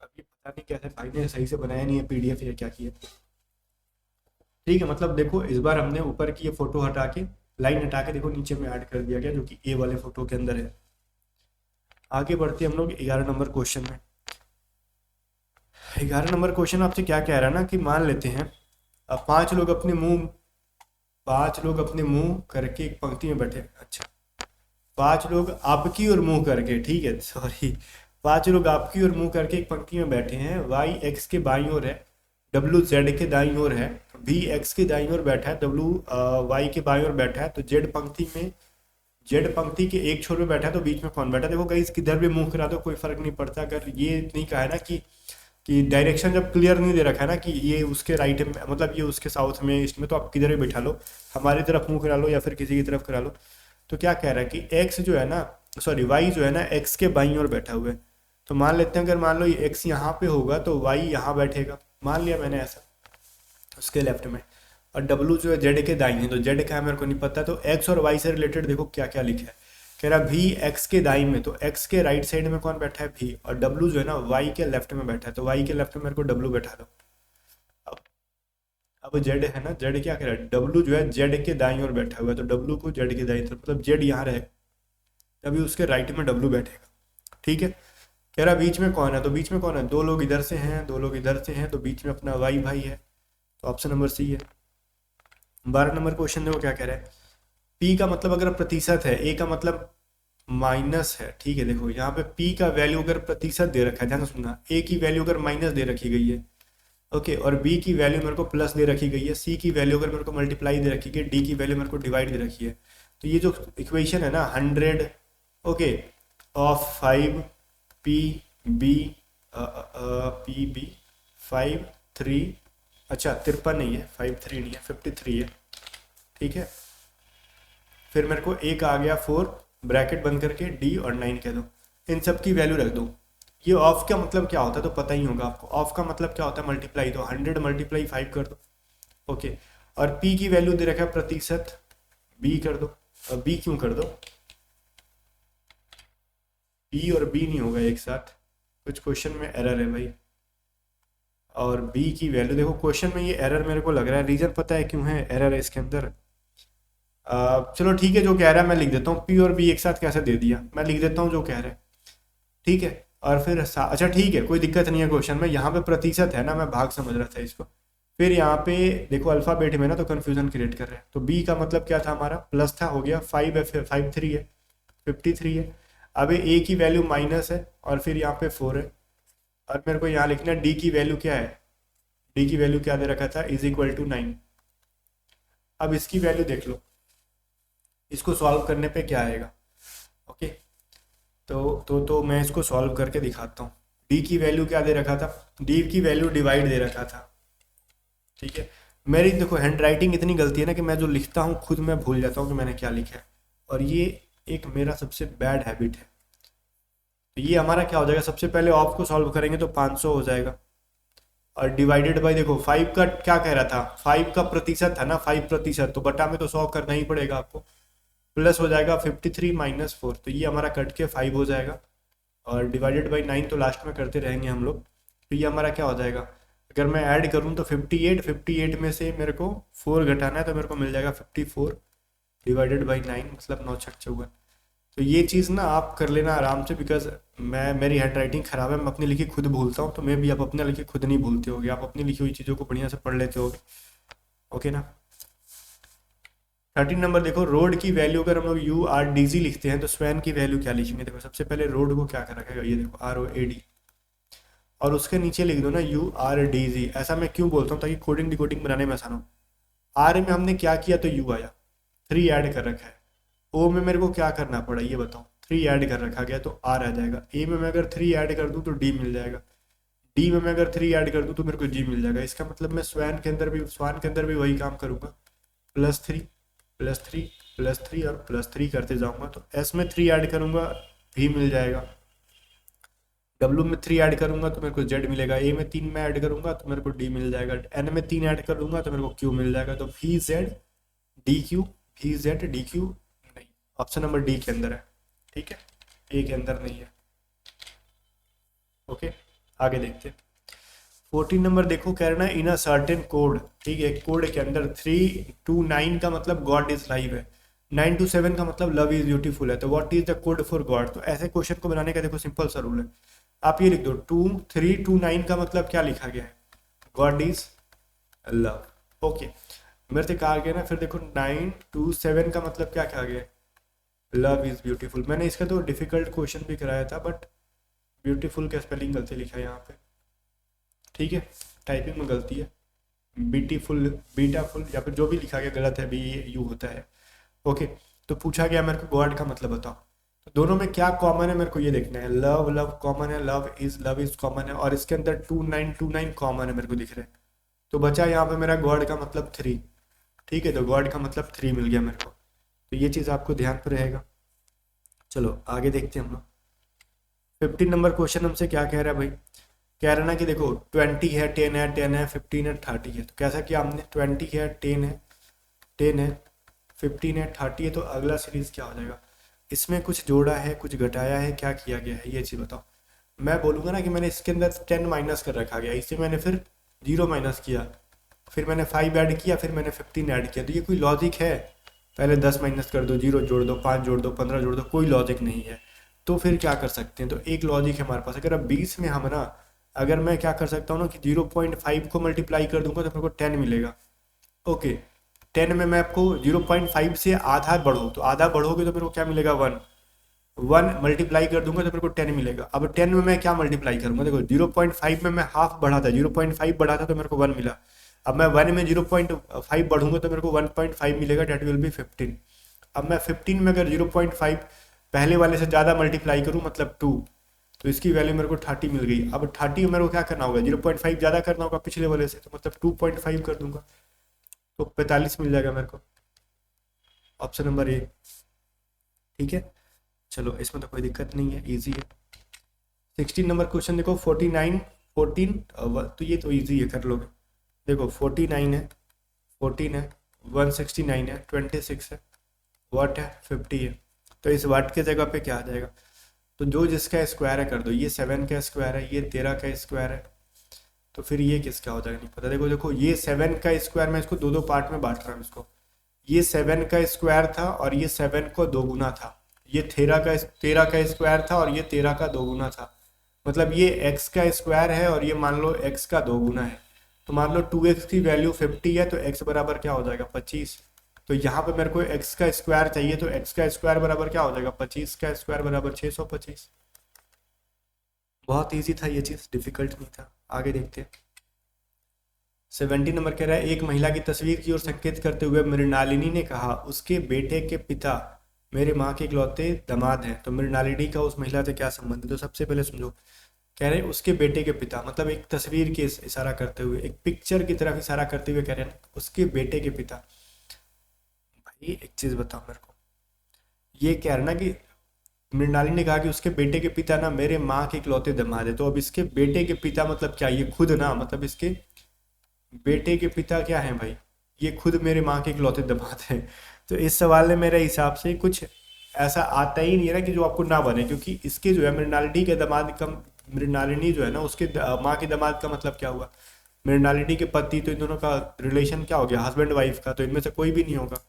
अभी पता नहीं कैसे भाई ने सही से बनाया नहीं है पीडीएफ या क्या किया, ठीक है। मतलब देखो इस बार हमने ऊपर की ये फोटो हटा के लाइन हटा के देखो नीचे में ऐड कर दिया गया जो कि ए वाले फोटो के अंदर है। आगे बढ़ते हम लोग 11 नंबर क्वेश्चन में। 11 नंबर क्वेश्चन आपसे क्या कह रहा है ना कि मान लेते हैं अब पांच लोग अपने मुंह करके एक पंक्ति में बैठे, अच्छा पांच लोग आपकी ओर मुंह करके, ठीक है सॉरी, पांच लोग आपकी ओर मुंह करके एक पंक्ति में बैठे हैं, वाई एक्स के बाईं ओर है, डब्ल्यू जेड के दाईं ओर है, वी एक्स के दाईं ओर बैठा है, डब्ल्यू वाई के बाईं ओर बैठा है, तो जेड पंक्ति के एक छोर में बैठा है, तो बीच में कौन बैठा है। देखो गाइस किधर भी मुंह करा दो कोई फर्क नहीं पड़ता, अगर ये नहीं कहा है ना कि डायरेक्शन जब क्लियर नहीं दे रखा है ना कि ये उसके राइट में मतलब ये उसके साउथ में ईस्ट में, तो आप किधर भी बैठा लो, हमारी तरफ मुंह करा लो या फिर किसी की तरफ करा लो। तो क्या कह रहा है कि एक्स जो है ना, सॉरी वाई जो है ना एक्स के बाईं ओर बैठा हुआ है, तो मान लेते हैं अगर मान लो ये एक्स यहाँ पे होगा तो वाई यहाँ बैठेगा, मान लिया मैंने ऐसा उसके लेफ्ट में, और डब्लू जो है जेड के दाईं है, तो जेड का है मेरे को नहीं पता, तो एक्स और वाई से रिलेटेड देखो क्या क्या लिखा है, कह रहा भी एक्स के दाईं में, तो एक्स के राइट साइड में कौन बैठा है भी, और डब्लू जो है ना वाई के लेफ्ट में बैठा है, तो वाई के लेफ्ट में मेरे को डब्लू बैठा दो। अब अब जेड है ना, जेड क्या कह रहा है, डब्लू जो है जेड के दाईं ओर बैठा हुआ है, तो डब्लू को जेड के दाईं तरफ, मतलब जेड यहाँ रहे तभी उसके राइट में डब्लू बैठेगा, ठीक है। कह रहा बीच में कौन है, तो बीच में कौन है, दो लोग इधर से हैं दो लोग इधर से हैं, तो बीच में अपना वाई भाई है, तो ऑप्शन नंबर सी है। 12 नंबर क्वेश्चन देखो क्या कह रहा है, पी का मतलब अगर प्रतिशत है, ए का मतलब माइनस है, ठीक है। देखो यहाँ पे पी का वैल्यू अगर प्रतिशत दे रखा है, ध्यान से सुनना, ए की वैल्यू अगर माइनस दे रखी गई है, ओके, और बी की वैल्यू मेरे को प्लस दे रखी गई है, सी की वैल्यू अगर मेरे को मल्टीप्लाई दे रखी है, डी की वैल्यू मेरे को डिवाइड दे रखी है, तो ये जो इक्वेशन है ना 100 okay of 5 P B P B 5 3, अच्छा 53 नहीं है, 53 नहीं है, 53 है, ठीक है। फिर मेरे को एक आ गया 4 ब्रैकेट बंद करके डी और 9 कह दो, इन सब की वैल्यू रख दो। ये ऑफ का मतलब क्या होता है तो पता ही होगा आपको, ऑफ का मतलब क्या होता है मल्टीप्लाई, तो 100 मल्टीप्लाई 5 कर दो, ओके। और पी की वैल्यू दे रखा है प्रतिशत, बी कर दो, और बी क्यों कर दो, पी और बी नहीं होगा एक साथ, कुछ क्वेश्चन में एरर है भाई। और बी की वैल्यू देखो क्वेश्चन में ये एरर मेरे को लग रहा है, रीजन पता है क्यों है एरर है इसके अंदर, चलो ठीक है जो कह रहा है मैं लिख देता हूँ, पी और बी एक साथ कैसे दे दिया, मैं लिख देता हूँ जो कह रहा है, ठीक है। और फिर अच्छा ठीक है कोई दिक्कत नहीं है, क्वेश्चन में यहाँ पे प्रतिशत है ना, मैं भाग समझ रहा था इसको। फिर यहाँ पे देखो अल्फाबेट में ना तो कन्फ्यूजन क्रिएट कर रहे हैं, तो बी का मतलब क्या था हमारा प्लस था, हो गया 5 है, 53 है, 53 है। अब ए की वैल्यू माइनस है और फिर यहाँ पे 4 है, और मेरे को यहाँ लिखना है डी की वैल्यू क्या है, डी की वैल्यू क्या दे रखा था इज इक्वल टू 9। अब इसकी वैल्यू देख लो, इसको सॉल्व करने पे क्या आएगा, ओके। तो मैं इसको सॉल्व करके दिखाता हूँ। डी की वैल्यू क्या दे रखा था, डी की वैल्यू डिवाइड दे रखा था, ठीक है। मेरी देखो हैंड राइटिंग इतनी गलती है ना कि मैं जो लिखता हूँ खुद मैं भूल जाता हूँ कि मैंने क्या लिखा है, और ये एक मेरा सबसे बैड हैबिट है। तो ये हमारा क्या हो जाएगा, सबसे पहले ऑफ को सॉल्व करेंगे तो 500 हो जाएगा, और डिवाइडेड बाय देखो 5 का क्या कह रहा था, 5 का प्रतिशत था ना 5%, तो बटा में तो 100 करना ही पड़ेगा आपको, प्लस हो जाएगा 53 माइनस 4, तो ये हमारा कट के 5 हो जाएगा, और डिवाइडेड बाई 9 तो लास्ट में करते रहेंगे हम लोग, तो ये हमारा क्या हो जाएगा, अगर मैं ऐड करूँ तो 58 में से मेरे को 4 घटाना है तो मेरे को मिल जाएगा 54 डिवाइडेड बाई 9 मतलब 9 छक 54। तो ये चीज़ ना आप कर लेना आराम से, बिकॉज मेरी हैंड राइटिंग ख़राब है, मैं अपनी लिखी खुद भूलता हूँ, तो मैं भी आप अपने लिखी खुद नहीं भूलते होगे, आप अपनी लिखी हुई चीज़ों को बढ़िया से पढ़ लेते होगे, ओके ना। 13 नंबर देखो, रोड की वैल्यू अगर हम लोग URDZ लिखते हैं तो स्वैन की वैल्यू क्या लिखेंगे, देखो सबसे पहले रोड को क्या कर रखेगा, ये देखो ROAD, और उसके नीचे लिख दो ना URDZ। ऐसा मैं क्यों बोलता हूँ, ताकि कोडिंग डिकोडिंग बनाने में आसान हो। आर में हमने क्या किया तो यू आया, 3 ऐड कर रखा है। ओ में मेरे को क्या करना पड़ा ये बताओ, 3 ऐड कर रखा गया तो आर आ जाएगा। ए में मैं अगर 3 ऐड कर दूं तो डी मिल जाएगा। डी में मैं अगर 3 ऐड कर दूं तो मेरे को जी मिल जाएगा। इसका मतलब मैं स्वान के अंदर भी वही काम करूंगा, +3 +3 +3 और +3 करते जाऊंगा। तो एस में 3 ऐड करूंगा भी मिल जाएगा, डब्ल्यू में 3 ऐड करूंगा तो मेरे को जेड मिलेगा, ए में 3 में ऐड करूंगा तो मेरे को डी मिल जाएगा, एन में 3 ऐड करूंगा तो मेरे को क्यू मिल जाएगा। तो V Z D Q, V Z D Q नहीं, ऑप्शन नंबर डी के अंदर है, ठीक है, ए के अंदर नहीं है। ओके, आगे देखते हैं। 14 नंबर देखो, कह रहा है इन अ सर्टेन कोड, ठीक है, कोड के अंदर 3 to 9 का मतलब गॉड इज लाइव है, 9 to 7 का मतलब लव इज ब्यूटीफुल है। तो what is the code for God. तो ऐसे क्वेश्चन को बनाने का देखो सिंपल सा रूल है, आप ये लिख दो 3 to 9 का मतलब क्या लिखा गया है, गॉड इज लव। ओके, मेरे से कहा गया ना, फिर देखो 9 to 7 का मतलब क्या कहा गया, लव इज ब्यूटीफुल। मैंने इसका तो डिफिकल्ट क्वेश्चन भी कराया था, बट ब्यूटीफुल का स्पेलिंग गलती लिखा है यहाँ पे, ठीक है, टाइपिंग में गलती है, बीटीफुल बीटाफुल या फिर जो भी लिखा गया गलत है, बी यू होता है। ओके, तो पूछा गया मेरे को गॉड का मतलब बताओ। तो दोनों में क्या कॉमन है मेरे को ये देखना है, लव लव कॉमन है, लव इज कॉमन है, और इसके अंदर 2 9 कॉमन है मेरे को दिख रहे हैं। तो बचा यहाँ पे मेरा गॉड का मतलब 3, ठीक है, तो गॉड का मतलब 3 मिल गया मेरे को। तो ये चीज़ आपको ध्यान पर रहेगा। चलो आगे देखते हैं हम लोग। 15 नंबर क्वेश्चन हमसे क्या कह रहा है भाई, कह रहा है ना कि देखो 20 है, 10 है, 10 है, 15 है, 30 है। तो कैसा किया हमने, 20 है, 10 है, 10 है, 15 है, 30 है। तो अगला सीरीज क्या हो जाएगा, इसमें कुछ जोड़ा है, कुछ घटाया है, क्या किया गया है ये चीज़ बताओ। मैं बोलूँगा ना कि मैंने इसके अंदर 10 माइनस कर रखा गया, इसे मैंने फिर 0 माइनस किया, फिर मैंने 5 ऐड किया, फिर मैंने 15 ऐड किया। तो ये कोई लॉजिक है, पहले 10 माइनस कर दो, 0 जोड़ दो, 5 जोड़ दो, 15 जोड़ दो, कोई लॉजिक नहीं है। तो फिर क्या कर सकते हैं, तो एक लॉजिक है हमारे पास। अगर अब 20 में हम ना, अगर मैं क्या कर सकता हूँ ना कि 0.5 को मल्टीप्लाई कर दूंगा तो मेरे को 10 मिलेगा। ओके, 10 में मैं आपको 0.5 से आधा बढ़ो, तो आधा बढ़ोगे तो मेरे को क्या मिलेगा, 1 मल्टीप्लाई कर दूंगा तो मेरे को 10 मिलेगा। अब 10 में मैं क्या मल्टीप्लाई करूंगा, देखो 0.5 में मैं हाफ बढ़ा था, 0.5 बढ़ा था तो मेरे को 1 मिला। अब मैं 1 में 0.5 बढ़ूंगा तो मेरे को 1.5 मिलेगा, डेट विल बी 15। अब मैं 15 में अगर 0.5 पहले वाले से ज़्यादा मल्टीप्लाई करूँ मतलब 2, तो इसकी वैल्यू मेरे को 30 मिल गई। अब 30 में मेरे को क्या करना होगा, 0.5 ज़्यादा करना होगा पिछले वाले से, तो मतलब 2.5 कर दूंगा तो 45 मिल जाएगा मेरे को, ऑप्शन नंबर ए, ठीक है। चलो इसमें तो कोई दिक्कत नहीं है, इजी है। 16 नंबर क्वेश्चन देखो, 14 तो ये तो इजी है, कर लोगे। देखो 49 है, 14 है, 169 है, 26 है, वाट है 50 है। तो इस वाट के जगह पे क्या आ जाएगा, तो जो जिसका स्क्वायर है कर दो, ये 7 का स्क्वायर है, ये 13 का स्क्वायर है, तो फिर ये किसका हो जाएगा नहीं पता। देखो देखो ये 7 का स्क्वायर, मैं इसको दो पार्ट में बांट रहा हूँ इसको, ये 7 का स्क्वायर था और ये 7 को 2 गुना था, ये 13 का स्क्वायर था और ये 13 का 2 गुना था। मतलब ये x का स्क्वायर है और ये मान लो x का 2 गुना है। तो मान लो 2x की वैल्यू 50 है, तो x बराबर क्या हो जाएगा, 25। तो यहाँ पे मेरे को x का स्क्वायर चाहिए, तो x का स्क्वायर बराबर क्या हो जाएगा, 25 का स्क्वायर बराबर 625। बहुत ईजी था ये चीज़, डिफिकल्ट नहीं था। आगे देखते हैं। 17 नंबर कह रहा है, एक महिला की तस्वीर की ओर संकेत करते हुए मृणालिनी ने कहा, उसके बेटे के पिता मेरे माँ के इकलौते दामाद हैं। तो मृणालिनी का उस महिला से क्या संबंध है, तो सबसे पहले समझो, कह रहे हैं उसके बेटे के पिता, मतलब एक तस्वीर के इशारा करते हुए, एक पिक्चर की तरफ इशारा करते हुए कह रहे हैं उसके बेटे के पिता। भाई एक चीज़ बताओ मेरे को, ये कह रहा ना कि मृणालिनी ने कहा कि उसके बेटे के पिता ना मेरे माँ के इकलौते दामाद है। तो अब इसके बेटे के पिता मतलब क्या, ये खुद ना, मतलब इसके बेटे के पिता क्या है भाई, ये खुद मेरे माँ के इकलौते दामाद हैं। तो इस सवाल में मेरे हिसाब से कुछ ऐसा आता ही नहीं है ना कि जो आपको ना बने, क्योंकि इसके जो है मृणालिनी के दामाद का, मृणालिनी जो है ना उसके माँ के दामाद का मतलब क्या हुआ, मृणालिनी के पति, तो इन दोनों का रिलेशन क्या हो गया, हस्बैंड वाइफ का। तो इनमें से कोई भी नहीं होगा,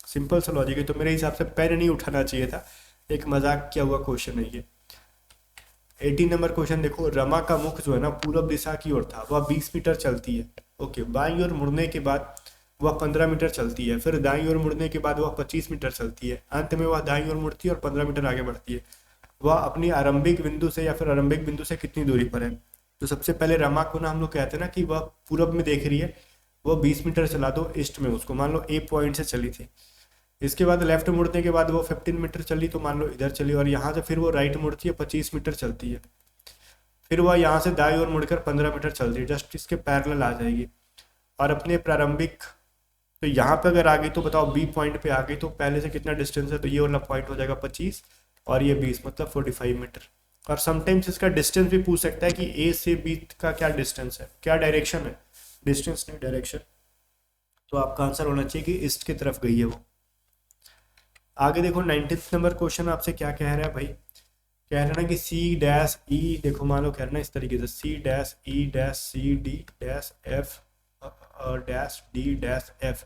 सिंपल सा लॉजिक है। तो मेरे हिसाब से पेन नहीं उठाना चाहिए था, एक मजाक किया हुआ क्वेश्चन है ये। 18 नंबर क्वेश्चन देखो, रमा का मुख जो है ना पूरब दिशा की ओर था, वह 20 मीटर चलती है। ओके, बाईं ओर मुड़ने के बाद वह 15 मीटर चलती है, फिर दाईं ओर मुड़ने के बाद वह 25 मीटर चलती है, अंत में वह दाईं ओर मुड़ती है और 15 मीटर आगे बढ़ती है। वह अपनी आरंभिक बिंदु से या फिर आरंभिक बिंदु से कितनी दूरी पर है। तो सबसे पहले रमा को ना हम लोग कहते हैं ना कि वह पूरब में देख रही है, वह 20 मीटर चला दो ईस्ट में उसको, मान लो ए पॉइंट से चली थी। इसके बाद लेफ्ट मुड़ने के बाद वो 15 मीटर चली, तो मान लो इधर चली, और यहाँ से फिर वो राइट मुड़ती है 25 मीटर चलती है, फिर वह यहाँ से दाई ओर मुड़कर 15 मीटर चलती है, जस्ट इसके पैरेलल आ जाएगी। और अपने प्रारंभिक, तो यहाँ पे अगर आ गई तो बताओ बी पॉइंट पे आ गई तो पहले से कितना डिस्टेंस है, तो ये वाला पॉइंट हो जाएगा 25 और ये 20, मतलब 45 मीटर। और समटाइम्स इसका डिस्टेंस भी पूछ सकता है कि ए से बी का क्या डिस्टेंस है, क्या डायरेक्शन है, डिस्टेंस नहीं डायरेक्शन। तो आपका आंसर होना चाहिए कि ईस्ट की तरफ गई है वो। आगे देखो 19th नंबर क्वेश्चन आपसे क्या कह रहा है भाई, कह रहा है ना कि सी डैश ई, देखो मान लो कह रहा है इस तरीके से C dash E dash C D dash F dash D dash F,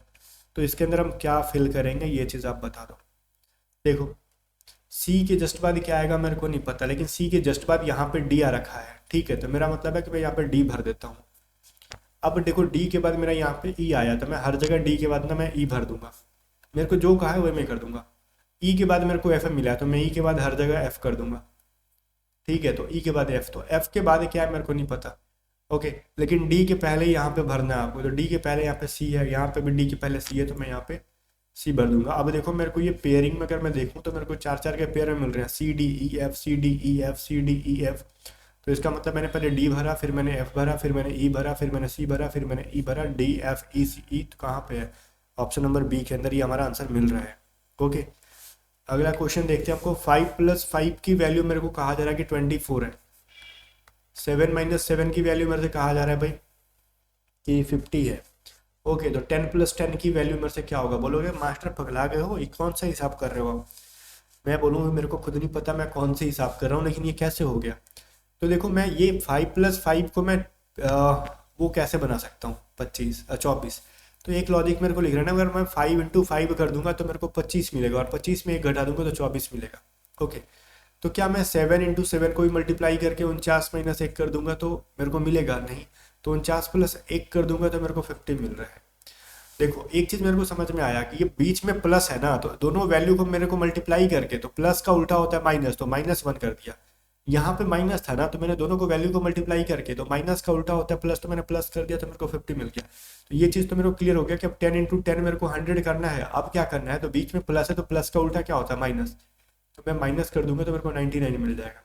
तो इसके अंदर हम क्या फिल करेंगे ये चीज़ आप बता दो। देखो सी के जस्ट बाद क्या आएगा मेरे को नहीं पता, लेकिन सी के जस्ट बाद यहाँ पे डी आ रखा है, ठीक है, तो मेरा मतलब है कि मैं यहाँ पे डी भर देता हूँ। अब देखो डी के बाद मेरा यहाँ पे ई आया, तो मैं हर जगह डी के बाद ना मैं ई भर दूंगा, मेरे को जो कहा है वही मैं कर दूंगा। ई के बाद मेरे को एफ मिला है, तो मैं ई के बाद हर जगह एफ कर दूंगा, ठीक है, तो ई के बाद एफ, तो एफ के बाद क्या है मेरे को नहीं पता, ओके, लेकिन डी के पहले यहाँ पे भरना है आपको, तो डी के पहले यहाँ पे सी है, यहाँ पे भी डी के पहले सी है, तो मैं यहाँ पे सी भर दूंगा। अब देखो मेरे को ये पेयरिंग में अगर मैं देखूँ तो मेरे को 4-4 के पेयर में मिल रहे हैं, C D E F C D E F C D E F, तो इसका मतलब मैंने पहले डी भरा, फिर मैंने एफ भरा, फिर मैंने ई भरा, फिर मैंने सी भरा, फिर मैंने ई भरा, डी एफ ई सी ई, तो कहाँ पे है, ऑप्शन नंबर बी के अंदर ये हमारा आंसर मिल रहा है। ओके, अगला क्वेश्चन देखते हैं। आपको 5 + 5 की वैल्यू मेरे को कहा जा रहा है कि 24 है, 7 - 7 की वैल्यू मेरे से कहा जा रहा है भाई कि 50 है। ओके, तो 10 + 10 की वैल्यू मेरे से क्या होगा, बोलोगे मास्टर पगला गए हो, ये कौन सा हिसाब कर रहे हो आप। मैं बोलूँगा मेरे को खुद नहीं पता मैं कौन से हिसाब कर रहा हूँ, लेकिन ये कैसे हो गया। तो देखो मैं ये 5 + 5 को मैं वो कैसे बना सकता हूँ 24, तो एक लॉजिक मेरे को लिख रहा है ना, अगर मैं 5 × 5 कर दूंगा तो मेरे को 25 मिलेगा, और 25 में 1 घटा दूंगा तो 24 मिलेगा। ओके, तो क्या मैं 7 × 7 को ही मल्टीप्लाई करके 49 - 1 कर दूंगा तो मेरे को मिलेगा नहीं, तो 49 + 1 कर दूंगा तो मेरे को 50 मिल रहा है। देखो एक चीज मेरे को समझ में आया कि ये बीच में प्लस है ना, तो दोनों वैल्यू को मेरे को मल्टीप्लाई करके, तो प्लस का उल्टा होता है माइनस, तो -1 कर दिया। यहाँ पे माइनस था ना, तो मैंने दोनों को वैल्यू को मल्टीप्लाई करके, तो माइनस का उल्टा होता है प्लस, तो मैंने प्लस कर दिया तो मेरे को 50 मिल गया। तो ये चीज़ तो मेरे को क्लियर हो गया कि अब 10 × 10 मेरे को 100 करना है। अब क्या करना है, तो बीच में प्लस है तो प्लस का उल्टा क्या होता है माइनस, तो मैं माइनस कर दूंगा तो मेरे को 99 मिल जाएगा।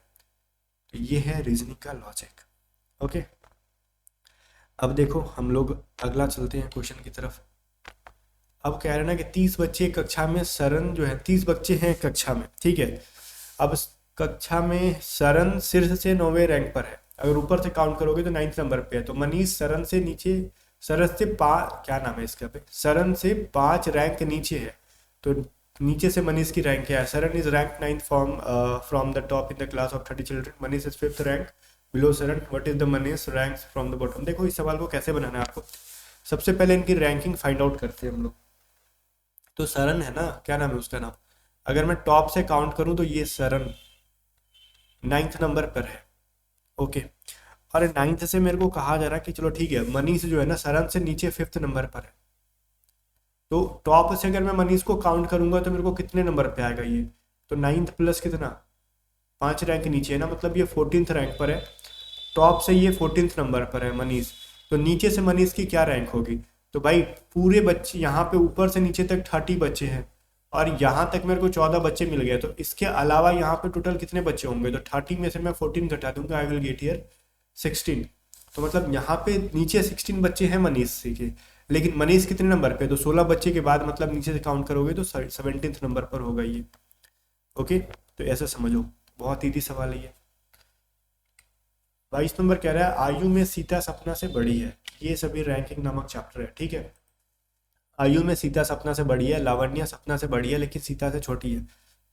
तो ये है रीजनिंग का लॉजिक। ओके, अब देखो हम लोग अगला चलते हैं क्वेश्चन की तरफ। अब कह रहे हैं ना कि 30 बच्चे कक्षा में, सरन जो है 30 बच्चे हैं कक्षा में, ठीक है। अब कक्षा में सरन शीर्ष से 9वें रैंक पर है, अगर ऊपर से काउंट करोगे तो 9th नंबर पे है, तो मनीष सरन से नीचे, सरन से 5, क्या नाम है इसका पे, सरन से 5 रैंक नीचे है, तो नीचे से मनीष की रैंक क्या है। Saran is rank 9th from the top in the class of 30 children, Manish is 5th rank below Saran, what is the Manish ranks from the bottom. देखो इस सवाल को कैसे बनाना है आपको, सबसे पहले इनकी रैंकिंग फाइंड आउट करते हैं हम लोग। तो सरन है ना, क्या नाम है उसका नाम, अगर मैं टॉप से काउंट करूं तो ये सरन 9th नंबर पर है। ओके, और 9th से मेरे को कहा जा रहा है कि चलो ठीक है, मनीष जो है ना सरन से नीचे 5th नंबर पर है, तो टॉप से अगर मैं मनीष को काउंट करूंगा तो मेरे को कितने नंबर पे आएगा ये, तो 9th प्लस कितना, 5 रैंक नीचे है ना, मतलब ये 14th रैंक पर है। टॉप से ये 14th नंबर पर है मनीष, तो नीचे से मनीष की क्या रैंक होगी, तो भाई पूरे बच्चे यहाँ पे ऊपर से नीचे तक 30 बच्चे हैं, और यहाँ तक मेरे को 14 बच्चे मिल गए, तो इसके अलावा यहाँ पे टोटल कितने बच्चे होंगे, तो 30 में से मैं 14 घटा दूंगा, आई विल गेट हियर 16। तो मतलब यहाँ पे नीचे 16 बच्चे हैं मनीष के, लेकिन मनीष कितने नंबर पे, तो 16 बच्चे के बाद मतलब नीचे से काउंट करोगे तो 17th नंबर पर होगा ये। ओके, तो ऐसा समझो, बहुत ईजी सवाल है ये। 22 नंबर कह रहा है आयु में सीता सपना से बड़ी है, ये सभी रैंकिंग नामक चैप्टर है, ठीक है। आयु में सीता सपना से बड़ी है, लावण्या सपना से बड़ी है लेकिन सीता से छोटी है,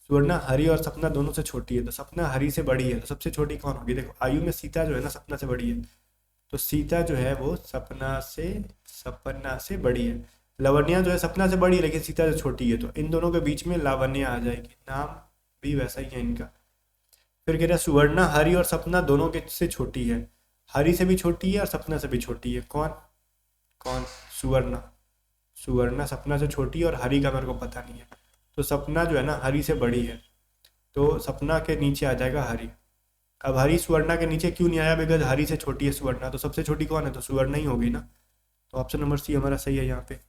सुवर्णा हरि और सपना दोनों से छोटी है, तो सपना हरि से बड़ी है, तो सबसे छोटी कौन होगी। देखो आयु में सीता जो है ना सपना से बड़ी है, तो सीता जो है वो सपना से बड़ी है। लावण्या जो है सपना से बड़ी है लेकिन सीता से छोटी है, तो इन दोनों के बीच में लावण्या आ जाएगी, नाम भी वैसा ही है इनका। फिर कह रहा है सुवर्णा हरि और सपना दोनों के से छोटी है, हरि से भी छोटी है और सपना से भी छोटी है, कौन सुवर्णा सपना से छोटी है, और हरि का मेरे को पता नहीं है, तो सपना जो है ना हरि से बड़ी है, तो सपना के नीचे आ जाएगा हरि, अब हरी सुवर्णा के नीचे क्यों नहीं आया, बिकॉज हरी से छोटी है सुवर्णा, तो सबसे छोटी कौन है, तो सुवर्णा ही होगी ना। तो ऑप्शन नंबर सी हमारा सही है यहाँ पे।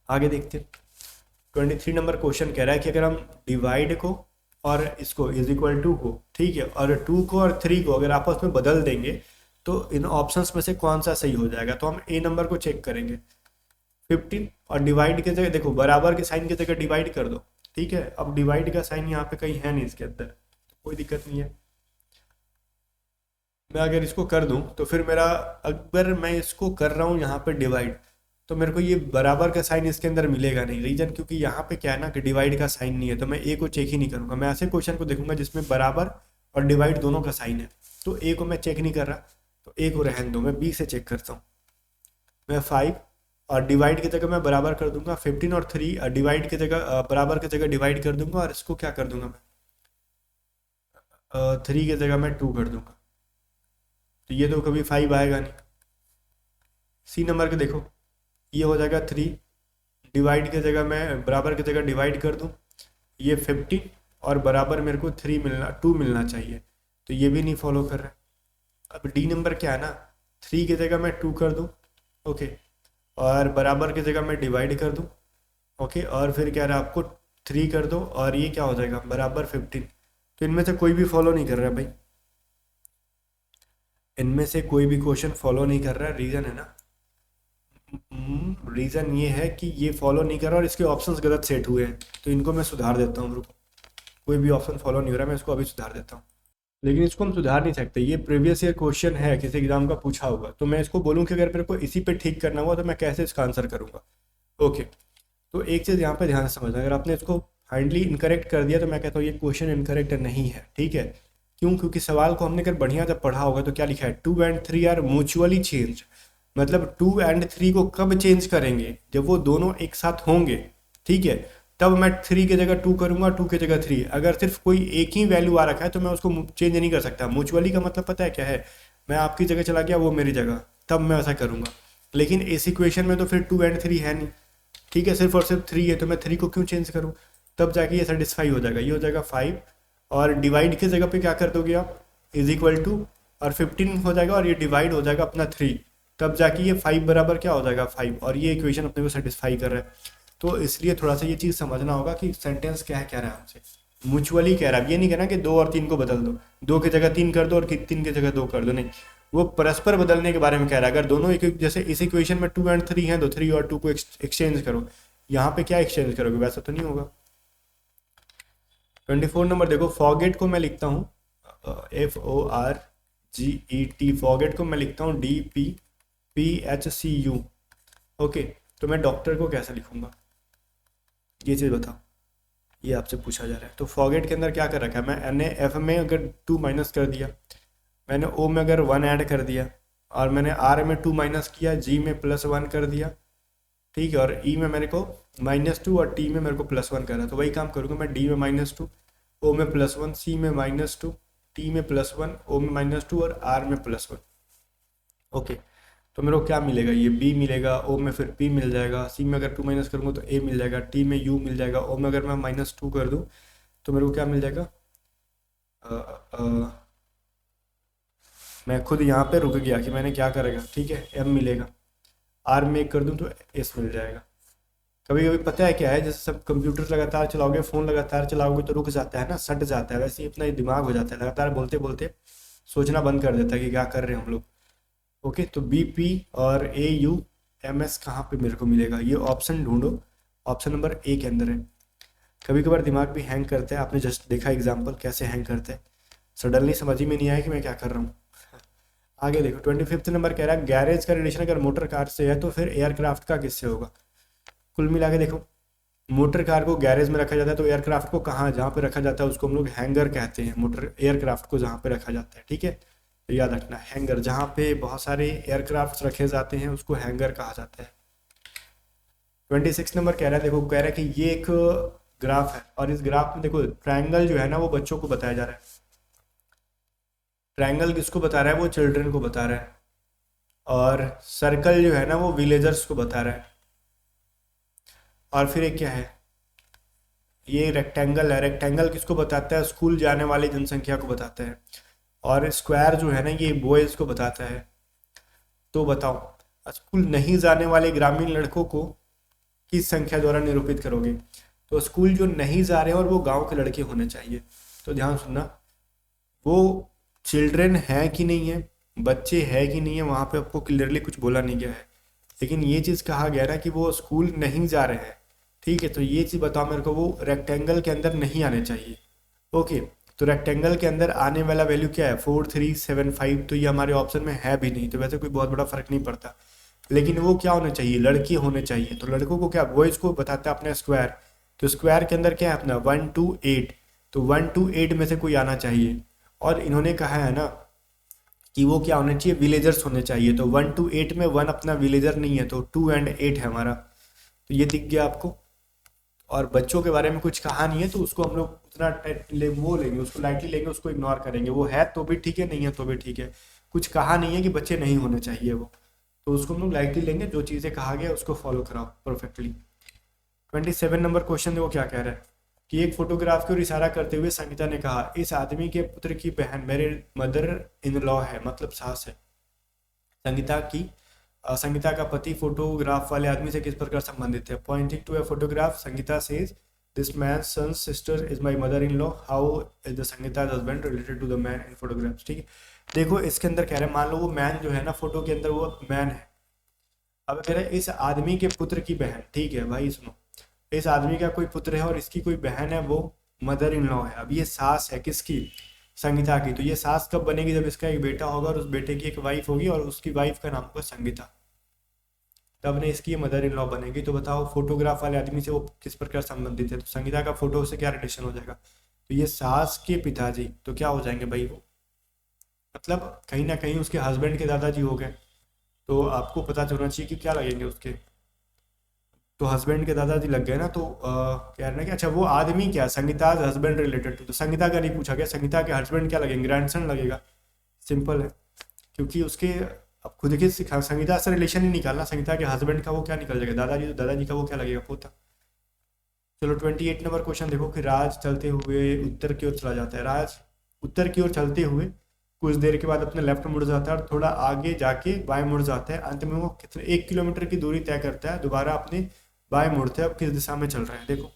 आगे देखते हैं। 23 नंबर क्वेश्चन कह रहा है कि अगर हम डिवाइड को और इसको इज इक्वल टू को, ठीक है, और 2 को और 3 को अगर आपस में बदल देंगे तो इन ऑप्शंस में से कौन सा सही हो जाएगा। तो हम ए नंबर को चेक करेंगे। 15 और डिवाइड की जगह देखो बराबर के साइन की जगह डिवाइड कर दो, ठीक है। अब डिवाइड का साइन यहाँ पे कहीं है नहीं इसके अंदर, तो कोई दिक्कत नहीं है। मैं अगर इसको कर दूं तो फिर मेरा, अगर मैं इसको कर रहा हूँ यहाँ पे डिवाइड, तो मेरे को ये बराबर का साइन इसके अंदर मिलेगा नहीं। रीजन क्योंकि यहाँ पे क्या है ना कि डिवाइड का साइन नहीं है, तो मैं ए को चेक ही नहीं करूँगा। मैं ऐसे क्वेश्चन को देखूंगा जिसमें बराबर और डिवाइड दोनों का साइन है। तो ए को मैं चेक नहीं कर रहा, तो ए को रहने दो, मैं बी से चेक करता हूँ। मैं 5 और डिवाइड की जगह मैं बराबर कर दूंगा 15 और 3 डिवाइड की जगह बराबर की जगह डिवाइड कर दूंगा, और इसको क्या कर दूंगा मैं 3 की जगह मैं 2 कर दूंगा। तो ये तो कभी 5 आएगा नहीं। सी नंबर के देखो, ये हो जाएगा 3, डिवाइड की जगह मैं बराबर की जगह डिवाइड कर दूं, ये 50 और बराबर मेरे को 2 मिलना चाहिए, तो ये भी नहीं फॉलो कर रहा है। अब डी नंबर क्या है ना, 3 की जगह मैं 2 कर दूं, ओके, और बराबर की जगह मैं डिवाइड कर दूं, ओके, और फिर क्या रहा आपको 3 कर दो, और ये क्या हो जाएगा बराबर 15। तो इनमें से कोई भी फॉलो नहीं कर रहा है भाई, इनमें से कोई भी क्वेश्चन फॉलो नहीं कर रहा है। रीज़न है ना, रीज़न ये है कि ये फॉलो नहीं कर रहा और इसके ऑप्शंस गलत सेट हुए हैं, तो इनको मैं सुधार देता हूँ। रुको, कोई भी ऑप्शन फॉलो नहीं हो रहा, मैं इसको अभी सुधार देता हूँ। लेकिन इसको हम सुधार नहीं सकते, ये प्रीवियस ईयर क्वेश्चन है, किसी एग्जाम का पूछा होगा, तो मैं इसको बोलूँ कि अगर मेरे को इसी पे ठीक करना हुआ तो मैं कैसे इसका आंसर करूँगा। ओके, तो एक चीज़ यहाँ पे ध्यान से समझना, अगर आपने इसको फाइनली इनकरेक्ट कर दिया तो मैं कहता हूँ ये क्वेश्चन इनकरेक्ट नहीं है, ठीक है। क्यों, क्योंकि सवाल को हमने अगर बढ़िया जब पढ़ा होगा तो क्या लिखा है, 2 and 3 आर म्यूचुअली चेंज, मतलब 2 and 3 को कब चेंज करेंगे, जब वो दोनों एक साथ होंगे, ठीक है, तब मैं 3 की जगह 2 करूंगा, 2 की जगह 3। अगर सिर्फ कोई एक ही वैल्यू आ रखा है तो मैं उसको चेंज नहीं कर सकता। म्यूचुअली का मतलब पता है क्या है, मैं आपकी जगह चला गया, वो मेरी जगह, तब मैं ऐसा करूंगा। लेकिन इस इक्वेशन में तो फिर 2 and 3 है नहीं, ठीक है, सिर्फ और सिर्फ 3 है, तो मैं 3 को क्यों चेंज करूँ। तब जाके ये सेटिस्फाई हो जाएगा, ये हो जाएगा 5, और डिवाइड की जगह पे क्या कर दोगे आप, इज इक्वल टू, और 15 हो जाएगा, और ये डिवाइड हो जाएगा अपना 3, तब जाके ये 5 बराबर क्या हो जाएगा 5, और ये इक्वेशन अपने को सेटिस्फाई कर रहा है। तो इसलिए थोड़ा सा ये चीज़ समझना होगा कि सेंटेंस क्या है, कह रहा है हमसे म्यूचुअली कह रहा है। ये नहीं कहना कि 2 और 3 को बदल दो, 2 की जगह 3 कर दो और 3 की जगह 2 कर दो, नहीं, वो परस्पर बदलने के बारे में कह रहा है। अगर दोनों एक, जैसे इस इक्वेशन में 2 and 3 हैं तो 3 और 2 को एक्सचेंज करो, यहाँ पे क्या एक्सचेंज करोगे, वैसा तो नहीं होगा। 24 नंबर देखो, फॉरगेट को मैं लिखता हूँ FORGET, फॉरगेट को मैं लिखता हूँ DPPHCU, ओके। तो मैं डॉक्टर को कैसे लिखूंगा, ये चीज़ बताओ, ये आपसे पूछा जा रहा है। तो फॉरगेट के अंदर क्या कर रखा है, मैंने F में अगर 2 माइनस कर दिया, मैंने O में अगर 1 ऐड कर दिया, और मैंने R में 2 माइनस किया, G में +1 कर दिया, ठीक है, और E में मेरे को -2 और T में मेरे को +1 करा, तो वही काम करूँगा मैं। D में -2, O में +1, C में -2, T में +1, O में -2 और R में +1, ओके। तो मेरे को क्या मिलेगा, ये B मिलेगा, O में फिर P मिल जाएगा, C में अगर 2 माइनस करूँगा तो A मिल जाएगा, T में U मिल जाएगा, O में अगर मैं -2 कर दूँ तो मेरे को क्या मिल जाएगा, मैं खुद यहाँ पे रुक गया कि मैंने क्या करेगा, ठीक है, M मिलेगा, R में 1 कर दूँ तो S मिल जाएगा। कभी कभी पता है क्या है, जैसे सब कंप्यूटर लगातार चलाओगे, फ़ोन लगातार चलाओगे तो रुक जाता है ना, सट जाता है, वैसे ही अपना दिमाग हो जाता है, लगातार बोलते बोलते सोचना बंद कर देता है कि क्या कर रहे हैं हम लोग। ओके, तो BP और AUMS कहाँ पे मेरे को मिलेगा, ये ऑप्शन ढूंढो, ऑप्शन नंबर A के अंदर है। कभी कभार दिमाग भी हैंग करता है, आपने जस्ट देखा एग्जाम्पल कैसे हैंग करता है, सडनली समझ ही में नहीं आया कि मैं क्या कर रहा हूँ। आगे देखो, 25 नंबर कह रहा है, गैरेज का रिलेशन अगर मोटर कार से है तो फिर एयरक्राफ्ट का किससे होगा। कुल मिला के देखो, मोटर कार को गैरेज में रखा जाता है, तो एयरक्राफ्ट को कहाँ, जहाँ पे रखा जाता है उसको हम लोग हैंगर कहते हैं, मोटर एयरक्राफ्ट को जहाँ पे रखा जाता है, ठीक है, तो याद रखना हैंगर, जहाँ पे बहुत सारे एयरक्राफ्ट रखे जाते हैं उसको हैंगर कहा जाता है। 26 नंबर कह रहा है, देखो कह रहा है कि ये एक ग्राफ है, और इस ग्राफ में देखो ट्रायंगल जो है ना वो बच्चों को बताया जा रहा है, ट्रायंगल किसको बता रहा है, वो चिल्ड्रन को बता रहा है, और सर्कल जो है ना वो विलेजर्स को बता रहा है, और फिर एक क्या है, ये रेक्टेंगल है, रेक्टेंगल किसको बताता है? स्कूल जाने वाली जनसंख्या को बताता है। और स्क्वायर जो है ना ये बॉयज को बताता है। तो बताओ स्कूल नहीं जाने वाले ग्रामीण लड़कों को किस संख्या द्वारा निरूपित करोगे? तो स्कूल जो नहीं जा रहे हैं और वो गांव के लड़के होने चाहिए। तो ध्यान सुनना, वो चिल्ड्रेन है कि नहीं है, बच्चे है कि नहीं है, वहां पे आपको क्लियरली कुछ बोला नहीं गया है, लेकिन ये चीज़ कहा गया ना कि वो स्कूल नहीं जा रहे हैं। ठीक है, तो ये चीज़ बताओ मेरे को, वो रेक्टेंगल के अंदर नहीं आने चाहिए। ओके, तो रेक्टेंगल के अंदर आने वाला वैल्यू क्या है? 4375। तो ये हमारे ऑप्शन में है भी नहीं, तो वैसे कोई बहुत बड़ा फर्क नहीं पड़ता। लेकिन वो क्या होने चाहिए? लड़के होने चाहिए। तो लड़कों को क्या, बॉयज को बताता है अपना स्क्वायर। तो स्क्वायर के अंदर क्या है अपना 128। तो 128 में से कोई आना चाहिए। और इन्होंने कहा है ना कि वो क्या होने चाहिए? विलेजर्स होने चाहिए। तो 128 में 1 अपना विलेजर नहीं है, तो 2 और 8 है हमारा। तो ये दिख गया आपको। और बच्चों के बारे में कुछ कहा नहीं है, तो उसको हम लोग उतना वो लेंगे, उसको लाइटली लेंगे, उसको इग्नोर करेंगे। वो है तो भी ठीक है, नहीं है तो भी ठीक है। कुछ कहा नहीं है कि बच्चे नहीं होने चाहिए वो, तो उसको हम लोग लाइटली लेंगे। जो चीज़ें कहा गया उसको फॉलो कराओ परफेक्टली। 27 नंबर क्वेश्चन देखो क्या कह रहा है कि एक फोटोग्राफ की ओर इशारा करते हुए संगीता ने कहा, इस आदमी के पुत्र की बहन मेरे मदर इन लॉ है, मतलब सास है। संगीता का पति फोटोग्राफ वाले आदमी से किस प्रकार संबंधित है? Pointing to a photograph, Sangeeta says this man son sister is my mother in law, how is the Sangeeta husband related to the man in photographs. ठीक है, देखो इसके अंदर कह रहे हैं, मान लो वो मैन जो है ना फोटो के अंदर वो मैन है। अब कह रहे हैं इस आदमी के पुत्र की बहन। ठीक है भाई सुनो, इस आदमी का कोई पुत्र है और इसकी कोई बहन है, वो मदर इन लॉ है। अब ये सास है किसकी? संगीता की। तो ये सास कब बनेगी? जब इसका एक बेटा होगा और उस बेटे की एक वाइफ होगी और उसकी वाइफ का नाम होगा संगीता, तब ने इसकी मदर इन लॉ बनेगी। तो बताओ फोटोग्राफ वाले आदमी से वो किस प्रकार संबंधित है? तो संगीता का फोटो से क्या रिलेशन हो जाएगा? तो ये सास के पिताजी तो क्या हो जाएंगे भाई? वो मतलब कहीं ना कहीं उसके हस्बैंड के दादाजी हो गए। तो आपको पता चलना चाहिए कि क्या लगेंगे उसके। तो हस्बैंड के दादाजी लग गए ना, तो कह रहे हैं कि अच्छा वो आदमी क्या, संगीता हस्बैंड रिलेटेड टू, तो संगीता का नहीं पूछा गया, संगीता के हस्बैंड क्या लगेंगे? ग्रैंडसन लगेगा। सिंपल है, क्योंकि उसके अब खुद के संगीता से रिलेशन ही निकालना, संगीता के हस्बैंड का वो क्या निकल जाएगा? दादाजी। तो दादाजी का वो क्या लगेगा? पोता। चलो 28 नंबर क्वेश्चन देखो कि राज चलते हुए उत्तर की ओर चला जाता है। राज उत्तर की ओर चलते हुए कुछ देर के बाद अपने लेफ्ट मुड़ जाता है और थोड़ा आगे जाके बाएं मुड़ जाता है। अंत में वो कितने 1 किलोमीटर की दूरी तय करता है, दोबारा अपने बाएं मुड़ते हैं। अब किस दिशा में चल रहा है? देखो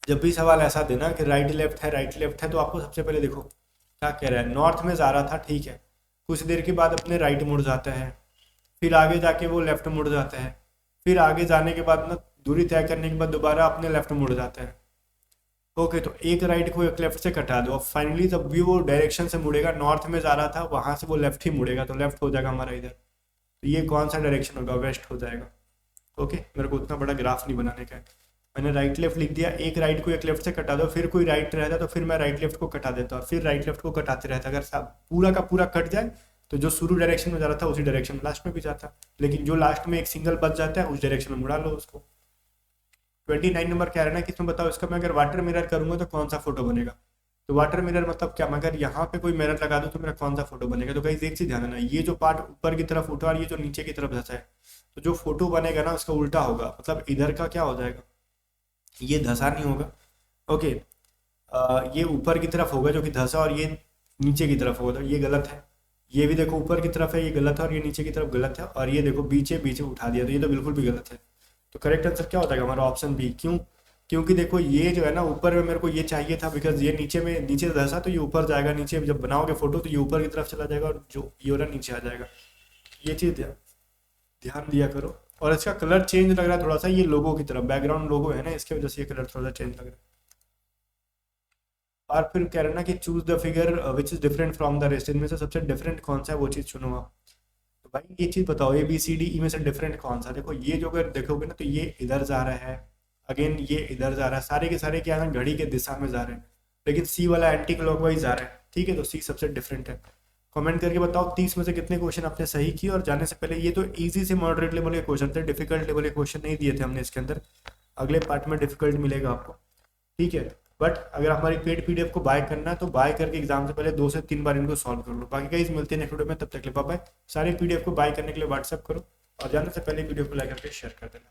जब भी सवाल ऐसा देना कि राइट लेफ्ट है, राइट लेफ्ट है, तो आपको सबसे पहले देखो क्या कह रहा है। नॉर्थ में जा रहा था, ठीक है, कुछ देर के बाद अपने राइट मुड़ जाता है, फिर आगे जाके वो लेफ्ट मुड़ जाता है, फिर आगे जाने के बाद ना दूरी तय करने के बाद दोबारा अपने लेफ्ट मुड़ जाता है। ओके, तो एक राइट को एक लेफ्ट से कटा दो। अब फाइनली जब भी वो डायरेक्शन से मुड़ेगा, नॉर्थ में जा रहा था वहां से वो लेफ्ट ही मुड़ेगा, तो लेफ्ट हो जाएगा हमारा इधर। तो ये कौन सा डायरेक्शन होगा? वेस्ट हो जाएगा। ओके, मेरे को उतना बड़ा ग्राफ नहीं बनाने का है, मैंने राइट लेफ्ट लिख दिया। एक राइट को एक लेफ्ट से कटा दो, फिर कोई राइट रहता तो फिर मैं राइट लेफ्ट को कटा देता और फिर राइट लेफ्ट को कटाते रहता। अगर पूरा का पूरा कट जाए तो जो शुरू डायरेक्शन में जा रहा था उसी डायरेक्शन में लास्ट में भी जाता, लेकिन जो लास्ट में एक सिंगल बच जाता है उस डायरेक्शन में मुड़ा लो उसको। 29 नंबर क्या रहना है कि इसमें बताओ, इसका मैं अगर वाटर मिरर करूंगा तो कौन सा फोटो बनेगा? तो वाटर मिरर मतलब क्या, मैं अगर यहाँ पे कोई मिरर लगा दूं तो मेरा कौन सा फोटो बनेगा? तो गाइस एक चीज ध्यान देना, ये जो पार्ट ऊपर की तरफ उठा और ये जो नीचे की तरफ धंसा है, तो जो फोटो बनेगा ना उसका उल्टा होगा, मतलब इधर का क्या हो जाएगा, ये धंसा नहीं होगा। ओके, ये ऊपर की तरफ होगा जो कि धंसा, और ये नीचे की तरफ होगा, तो ये गलत है। ये भी देखो ऊपर की तरफ है, ये गलत है, और ये नीचे की तरफ गलत है, और ये देखो बीचे बीचे उठा दिया, तो ये तो बिल्कुल भी गलत है। तो करेक्ट आंसर क्या हो जाएगा हमारा? Option B. क्यों? क्योंकि देखो ये जो है ना ऊपर में मेरे को ये चाहिए था, बिकॉज ये नीचे में, नीचे धंसा तो ये ऊपर जाएगा, नीचे जब बनाओगे फोटो तो ये ऊपर की तरफ चला जाएगा और जो ये वाला नीचे आ जाएगा। ये चीज ध्यान दिया करो। और इसका कलर चेंज लग रहा है थोड़ा सा, ये लोगो की तरफ, बैकग्राउंड लोगो है ना, इसके वजह से ये कलर थोड़ा सा चेंज लग रहा है। और फिर कह रहे ना कि choose the figure which is different from the rest, इनमें से सबसे डिफरेंट कौन सा है वो चीज चुनो आप। तो भाई ये चीज बताओ, ABCDE में से डिफरेंट कौन सा? देखो ये जो अगर देखोगे ना तो ये इधर जा रहा है, अगेन ये इधर जा रहा है, सारे के सारे क्या है ना घड़ी के दिशा में जा रहे हैं, लेकिन सी वाला एंटी क्लॉकवाइज जा रहा है। ठीक है, तो सी सबसे डिफरेंट है। कमेंट करके बताओ 30 में से कितने क्वेश्चन आपने सही किए। और जाने से पहले ये तो इजी से मॉडरेट लेवल के क्वेश्चन थे, डिफिकल्ट लेवल के क्वेश्चन नहीं दिए थे हमने इसके अंदर, अगले पार्ट में डिफिकल्ट मिलेगा आपको। ठीक है, बट अगर हमारी पेड PDF को बाय करना है तो बाय करके एग्जाम से पहले 2 से 3 बार इनको सॉल्व कर लो। बाकी गाइस मिलते हैं नेक्स्ट वीडियो में, तब तक के लिए बाय बाय। सारे PDF को बाय करने के लिए व्हाट्सएप करो और जाने से पहले वीडियो को लाइक करके शेयर कर देना।